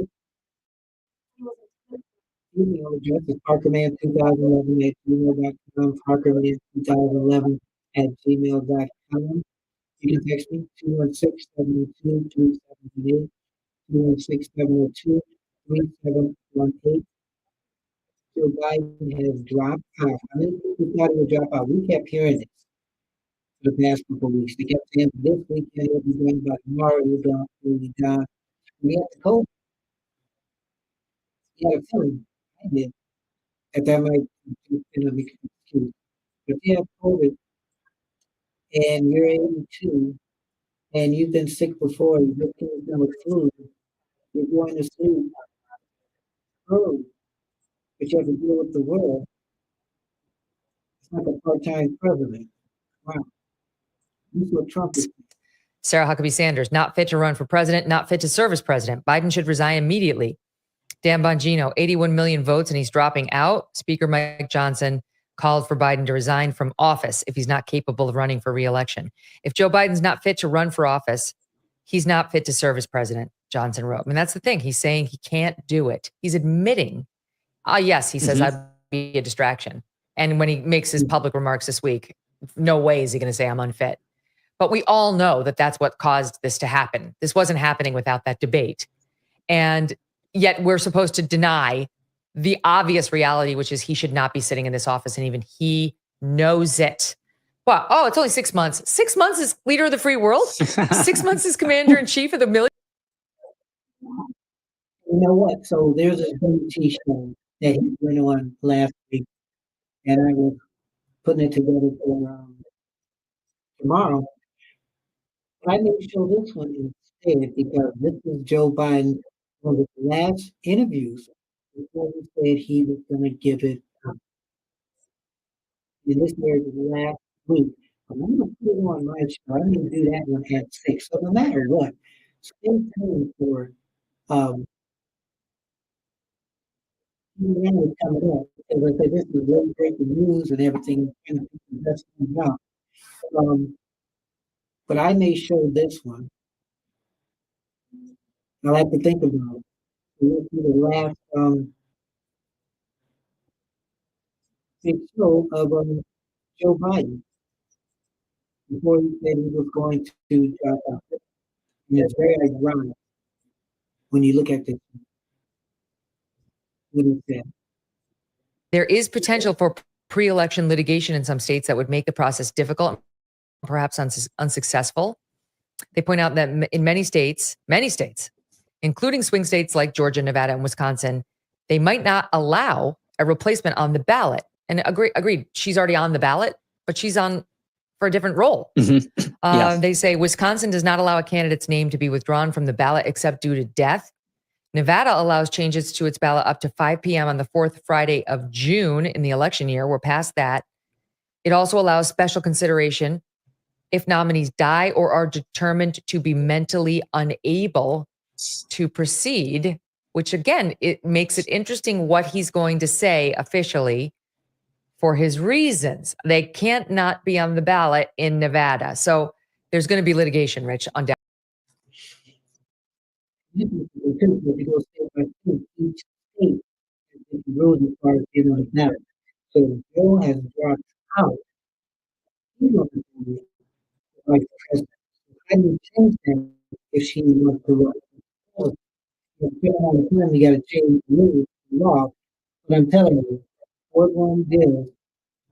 email address is parkerman2011 at gmail.com, parkerman2011 at gmail.com. You can text me 216-702-2778, 216-702-2778. 3718. Joe Biden has dropped out. I mean, people thought he would drop out. We kept hearing this for the past couple of weeks. They kept saying this weekend he'll be done, by tomorrow he'll be done. We had the COVID. He had a feeling, I did, that might be an excuse. But if you have COVID and you're 82 and you've been sick before, you've been with flu, you're going to sleep early, but you have to deal with the world. It's like a part-time president. Wow. This is what Trump is. Sarah Huckabee Sanders, not fit to run for president, not fit to serve as president. Biden should resign immediately. Dan Bongino, 81 million votes and he's dropping out. Speaker Mike Johnson called for Biden to resign from office if he's not capable of running for re-election. If Joe Biden's not fit to run for office, he's not fit to serve as president, Johnson wrote. I mean, that's the thing. He's saying he can't do it. He's admitting, yes, he says, I'd be a distraction. And when he makes his public remarks this week, no way is he going to say I'm unfit. But we all know that that's what caused this to happen. This wasn't happening without that debate. And yet we're supposed to deny the obvious reality, which is he should not be sitting in this office. And even he knows it. Well, it's only 6 months. 6 months as leader of the free world? 6 months as commander in chief of the military? You know what? So there's a BT show that he went on last week. And I was putting it together for tomorrow. I may show this one instead because this is Joe Biden, one of his last interviews before he said he was going to give it up. And this here is last week. I'm going to put it on my show. I'm going to do that one at 6. So no matter what, stay tuned for is coming up. As I said, this is really breaking news and everything. That's coming up. But I may show this one. I'll have to think about it. This is the last big show of Joe Biden before he said he was going to drop out. And it's very ironic when you look at this. What he said. There is potential for pre-election litigation in some states that would make the process difficult, perhaps unsuccessful. They point out that in many states, including swing states like Georgia, Nevada, and Wisconsin, they might not allow a replacement on the ballot. And agreed, she's already on the ballot, but she's on for a different role. They say Wisconsin does not allow a candidate's name to be withdrawn from the ballot except due to death. Nevada allows changes to its ballot up to 5 p.m. on the fourth Friday of June in the election year. We're past that. It also allows special consideration if nominees die or are determined to be mentally unable to proceed, which again, it makes it interesting what he's going to say officially for his reasons. They can't not be on the ballot in Nevada. So there's going to be litigation, Rich, on down. Each state rules as far as being on the ballot. So Joe has dropped out. He's not going to be vice president. I would change that if she wants to run. You got to change the rules, the law. But I'm telling you, what one bill,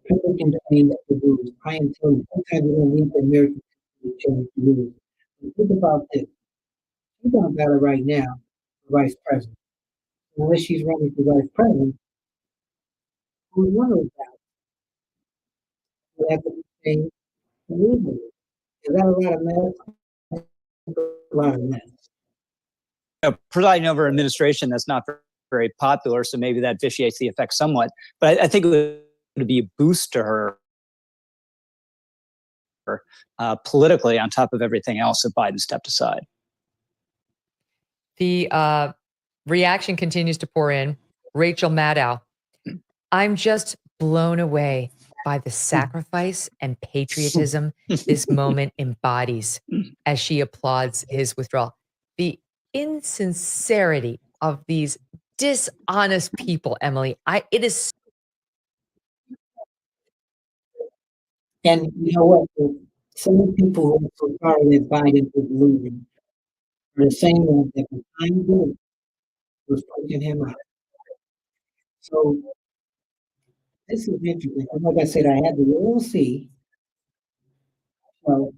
people can change the rules. I am telling you, sometimes we don't need the American to change the rules. But think about this. She's on ballot right now for vice president. Unless she's running for vice president, who's one of those ballots? We have to change the rules. Is that a lot of mess? A lot of mess. Presiding over an administration that's not very popular, so maybe that vitiates the effect somewhat. But I think it would be a boost to her politically on top of everything else if Biden stepped aside. The reaction continues to pour in. Rachel Maddow, I'm just blown away by the sacrifice and patriotism this moment embodies as she applauds his withdrawal. The insincerity of these dishonest people, Emily, it is. And you know what? Some people who are so sorry that Biden is losing are the same ones that behind this was pushing him out. So this is interesting. And like I said, I had the OLC show,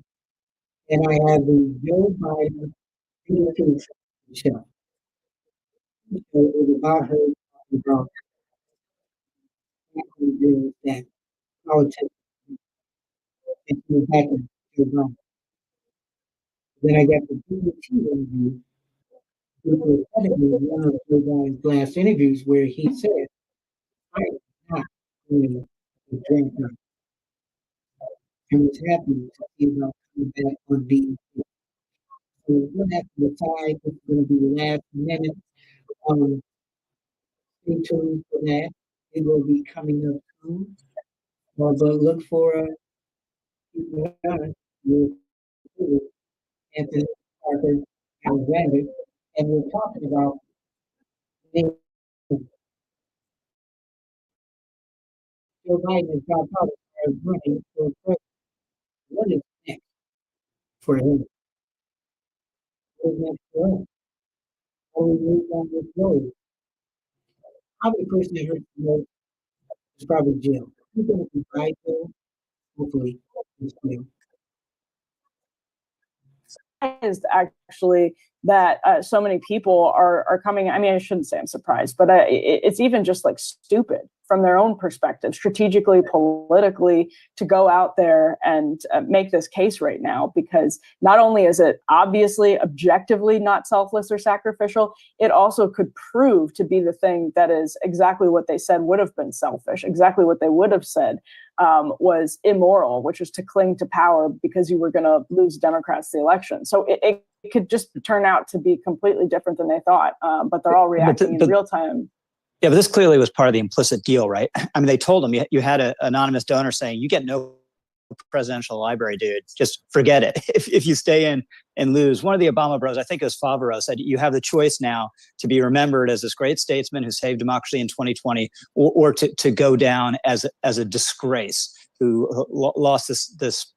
and I had the Joe Biden YouTube show. So it was about her talking about that politics, and she was backing Joe Biden. Then I got the BET interview, which was technically one of Joe Biden's last interviews, where he said, "I am not going to drink now." And was happy to see about coming back on BET. So we're going to have to decide what's going to be the last minute. Stay tuned for that. It will be coming up soon. But look for Anthony Parker Alexander, and we're talking about Joe Biden has dropped out as running for president. What is next for him? What is next for him? How do we move on this road? Probably the person that hurts the most is probably Jill. Who's going to be right there? Hopefully, it's Jill. Is actually that so many people are coming. I mean, I shouldn't say I'm surprised, but it's even just like stupid from their own perspective, strategically, politically, to go out there and make this case right now, because not only is it obviously objectively not selfless or sacrificial, it also could prove to be the thing that is exactly what they said would have been selfish, exactly what they would have said was immoral, which is to cling to power because you were going to lose Democrats the election. So it could just turn out to be completely different than they thought, but they're all reacting in real time. Yeah, but this clearly was part of the implicit deal, right? I mean, they told him you had an anonymous donor saying, "You get no presidential library, dude. Just forget it. If you stay in and lose." One of the Obama bros, I think it was Favreau, said, "You have the choice now to be remembered as this great statesman who saved democracy in 2020, or to go down as a disgrace who lost this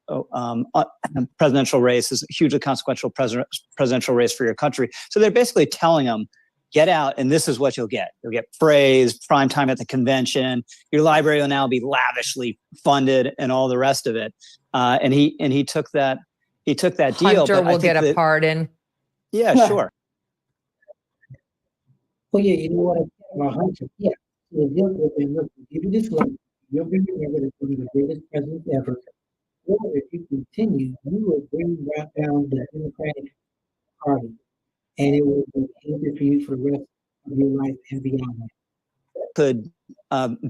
presidential race, this hugely consequential presidential race for your country." So they're basically telling him, get out, and this is what you'll get. You'll get praise, prime time at the convention. Your library will now be lavishly funded, and all the rest of it. And he took that deal. Hunter will get a pardon. Yeah, sure. Well, yeah, you know what? About Hunter, yeah. So the deal with him, look, if you just like, you'll be remembered as one of the greatest presidents ever. Or if you continue, you will bring down the Democratic Party, and it will be easier for you for the rest of your life and beyond that. Could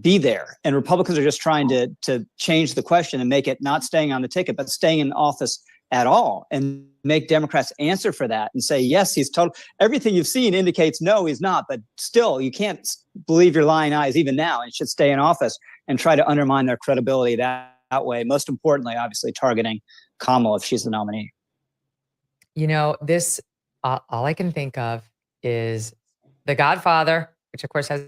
be there, and Republicans are just trying to change the question and make it not staying on the ticket, but staying in office at all, and make Democrats answer for that and say, yes, he's total. Everything you've seen indicates no, he's not, but still, you can't believe your lying eyes even now, and should stay in office and try to undermine their credibility that way. Most importantly, obviously, targeting Kamala if she's the nominee. You know, this. All I can think of is The Godfather, which of course has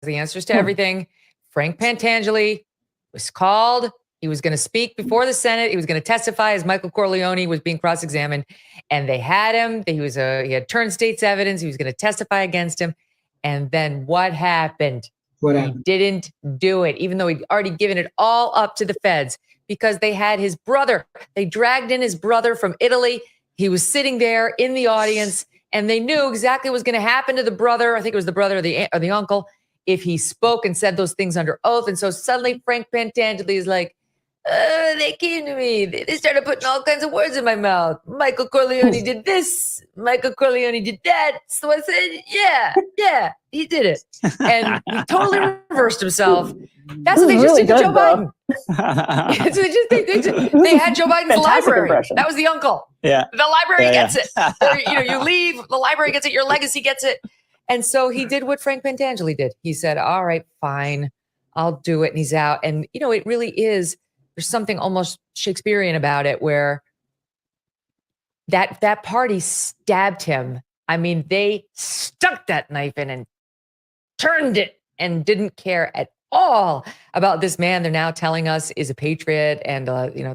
the answers to everything. Frank Pentangeli was called. He was going to speak before the Senate. He was going to testify as Michael Corleone was being cross-examined, and they had him. He had turned state's evidence. He was going to testify against him. And then what happened? He didn't do it, even though he'd already given it all up to the feds, because they had his brother. They dragged in his brother from Italy. He was sitting there in the audience, and they knew exactly what was going to happen to the brother. I think it was the brother or the uncle, if he spoke and said those things under oath. And so suddenly Frank Pentangeli is like, they came to me. They started putting all kinds of words in my mouth. Michael Corleone did this. Michael Corleone did that. So I said, yeah, he did it. And he totally reversed himself. That's what they just did to Joe Biden. So they had Joe Biden's library. Impression. That was the uncle. Yeah. The library gets it. You leave, the library gets it, your legacy gets it. And so he did what Frank Pentangeli did. He said, all right, fine, I'll do it. And he's out. And, it really is, there's something almost Shakespearean about it, where that party stabbed him. I mean, they stuck that knife in and turned it and didn't care at all about this man they're now telling us is a patriot and,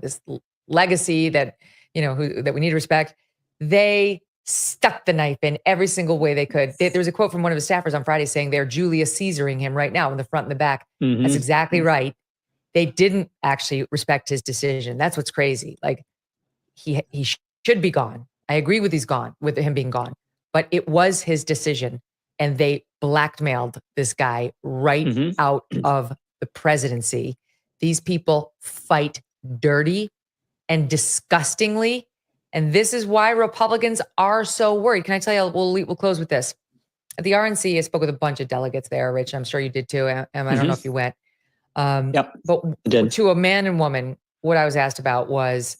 this legacy that, that we need to respect. They stuck the knife in every single way they could. There was a quote from one of his staffers on Friday saying they're Julius Caesaring him right now in the front and the back. That's exactly right. They didn't actually respect his decision. That's what's crazy. Like he should be gone. I agree with him being gone, but it was his decision, and they blackmailed this guy right out of the presidency. These people fight dirty and disgustingly, and this is why Republicans are so worried. Can I tell you? We'll close with this. At the RNC, I spoke with a bunch of delegates there, Rich. I'm sure you did too. I don't know if you went. Yep. But to a man and woman, what I was asked about was,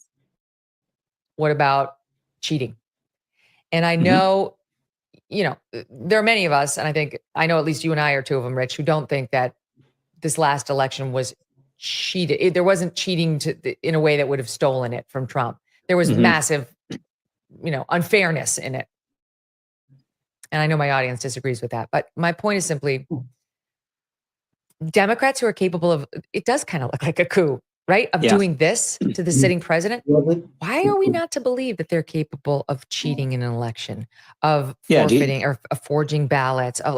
what about cheating? And I know, there are many of us, and I know at least you and I are two of them, Rich, who don't think that this last election was cheated. There wasn't cheating in a way that would have stolen it from Trump. There was massive, unfairness in it. And I know my audience disagrees with that. But my point is simply, Democrats who are capable of, it does kind of look like a coup, right? Of doing this to the sitting president. Why are we not to believe that they're capable of cheating in an election, of forfeiting or of forging ballots, of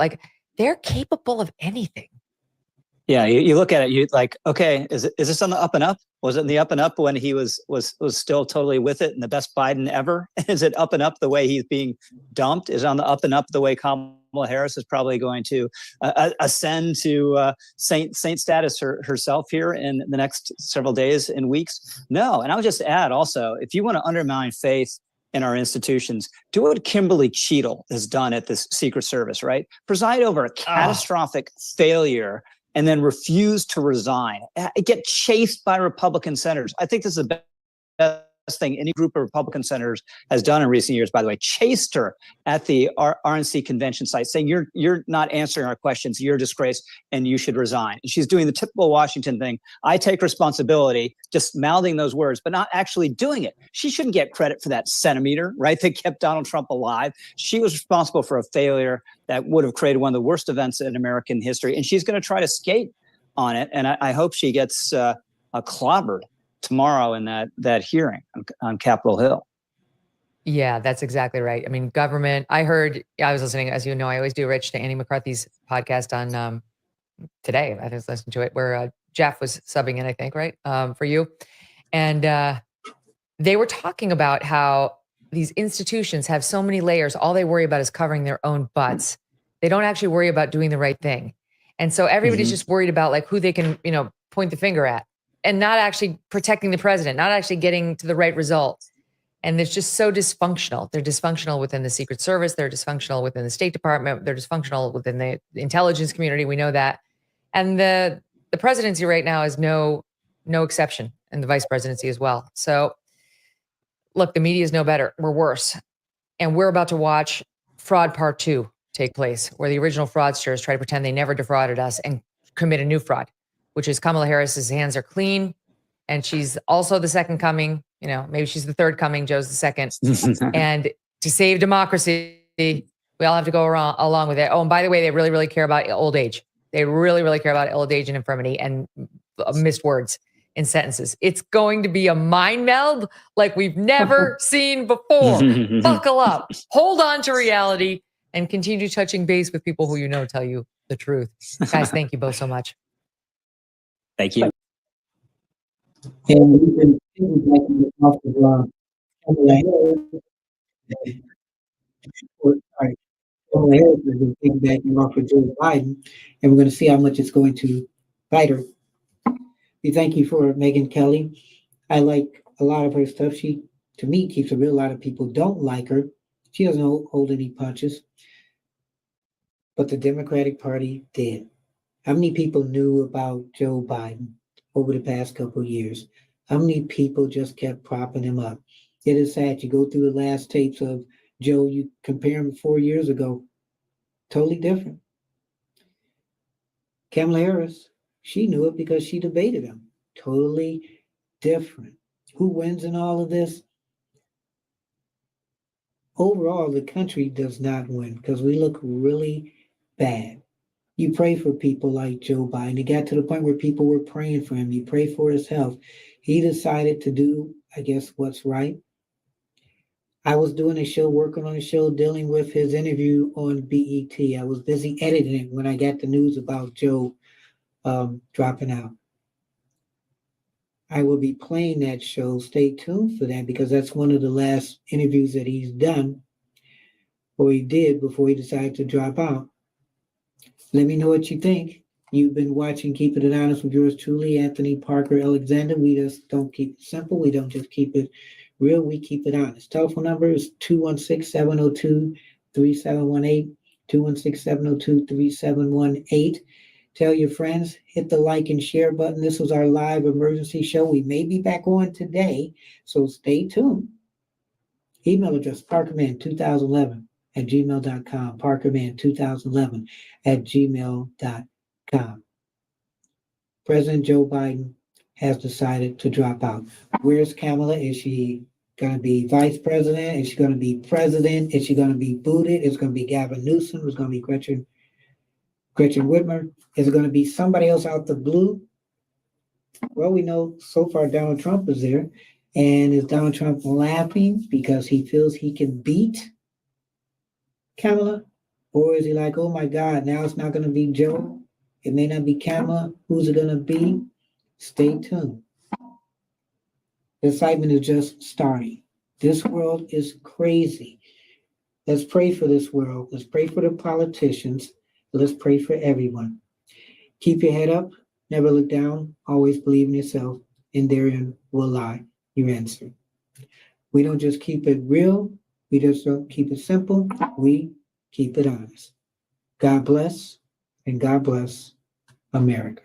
they're capable of anything. Yeah, you look at it, you like, okay, is this on the up and up? Was it in the up and up when he was still totally with it and the best Biden ever? Is it up and up the way he's being dumped? Is it on the up and up the way Kamala Harris is probably going to ascend to saint status herself here in the next several days and weeks? No, and I would just add also, if you want to undermine faith in our institutions, do what Kimberly Cheadle has done at the Secret Service, right? Preside over a catastrophic failure and then refuse to resign, get chased by Republican senators. I think this is the best thing any group of Republican senators has done in recent years, by the way, chased her at the RNC convention site saying, you're not answering our questions, you're a disgrace, and you should resign. And she's doing the typical Washington thing. I take responsibility, just mouthing those words, but not actually doing it. She shouldn't get credit for that centimeter, right, that kept Donald Trump alive. She was responsible for a failure that would have created one of the worst events in American history. And she's going to try to skate on it. And I hope she gets clobbered tomorrow in that hearing on Capitol Hill. Yeah, that's exactly right. I mean, government, I was listening, as you know, I always do, Rich, to Andy McCarthy's podcast on today. I just listened to it where Jeff was subbing in, I think, right, for you. And they were talking about how these institutions have so many layers. All they worry about is covering their own butts. They don't actually worry about doing the right thing. And so everybody's just worried about who they can, point the finger at, and not actually protecting the president, not actually getting to the right result. And it's just so dysfunctional. They're dysfunctional within the Secret Service. They're dysfunctional within the State Department. They're dysfunctional within the intelligence community. We know that. And the presidency right now is no exception, and the vice presidency as well. So look, the media is no better. We're worse. And we're about to watch Fraud Part 2 take place, where the original fraudsters try to pretend they never defrauded us and commit a new fraud, which is Kamala Harris's hands are clean. And she's also the second coming. Maybe she's the third coming. Joe's the second. And to save democracy, we all have to go along with it. Oh, and by the way, they really, really care about old age. They really, really care about old age and infirmity and missed words in sentences. It's going to be a mind meld like we've never seen before. Buckle up, hold on to reality, and continue touching base with people who tell you the truth. Guys, thank you both so much. Thank you. And we've been piggybacking off of Kamala Harris. Kamala Harris has been piggybacking off of Joe Biden, and we're going to see how much it's going to bite her. We thank you for Megyn Kelly. I like a lot of her stuff. She, to me, keeps a real lot of people don't like her. She doesn't hold any punches. But the Democratic Party did. How many people knew about Joe Biden over the past couple of years? How many people just kept propping him up? It is sad. You go through the last tapes of Joe, you compare him 4 years ago, totally different. Kamala Harris, she knew it because she debated him. Totally different. Who wins in all of this? Overall, the country does not win because we look really bad. You pray for people like Joe Biden. It got to the point where people were praying for him. You pray for his health. He decided to do, I guess, what's right. I was doing a show, working on a show, dealing with his interview on BET. I was busy editing it when I got the news about Joe dropping out. I will be playing that show. Stay tuned for that because that's one of the last interviews that he's done or he did before he decided to drop out. Let me know what you think. You've been watching Keeping It Honest with yours truly, Anthony Parker Alexander. We just don't keep it simple. We don't just keep it real. We keep it honest. Telephone number is 216-702-3718, 216-702-3718. Tell your friends, hit the like and share button. This was our live emergency show. We may be back on today, so stay tuned. Email address, parkerman2011@gmail.com, parkerman2011@gmail.com. President Joe Biden has decided to drop out. Where's Kamala? Is she going to be vice president? Is she going to be president? Is she going to be booted? Is it going to be Gavin Newsom? Is it going to be Gretchen Whitmer? Is it going to be somebody else out the blue? Well, we know so far Donald Trump is there. And is Donald Trump laughing because he feels he can beat Kamala? Or is he like, oh my God, now it's not going to be Joe? It may not be Kamala. Who's it going to be? Stay tuned. The excitement is just starting. This world is crazy. Let's pray for this world. Let's pray for the politicians. Let's pray for everyone. Keep your head up. Never look down. Always believe in yourself. And therein will lie your answer. We don't just keep it real. We just don't keep it simple. We keep it honest. God bless, and God bless America.